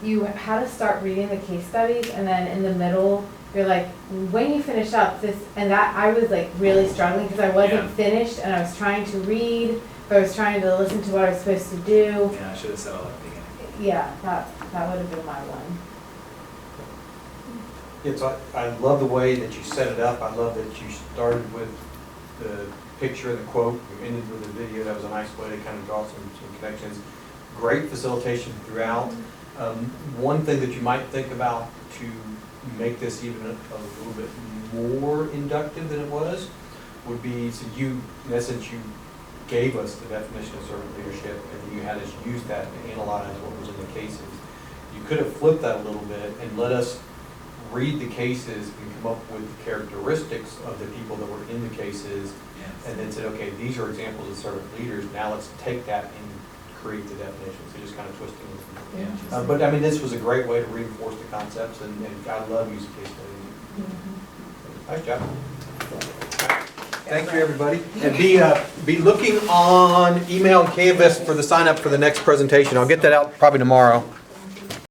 you had to start reading the case studies, and then in the middle you're like, when you finish up this and that, I was like really struggling because I wasn't finished and I was trying to read, but I was trying to listen to what I was supposed to do. Yeah, I should have said all that at the beginning. Yeah, that would have been my one. It's, I love the way that you set it up. I love that you started with the picture and the quote, you ended with the video. That was a nice way to kind of draw some connections. Great facilitation throughout. One thing that you might think about to make this even a little bit more inductive than it was would be, so you, in essence, you gave us the definition of servant leadership, and you had us use that to analyze what was in the cases. You could have flipped that a little bit and let us read the cases and come up with the characteristics of the people that were in the cases, and then said, okay, these are examples of servant leaders. Now let's take that and create the definition. So just kind of twisting it. Yeah. But I mean, this was a great way to reinforce the concepts, and I love using case studies. Nice job. Thank you, everybody. And be looking on email and Canvas for the sign up for the next presentation. I'll get that out probably tomorrow.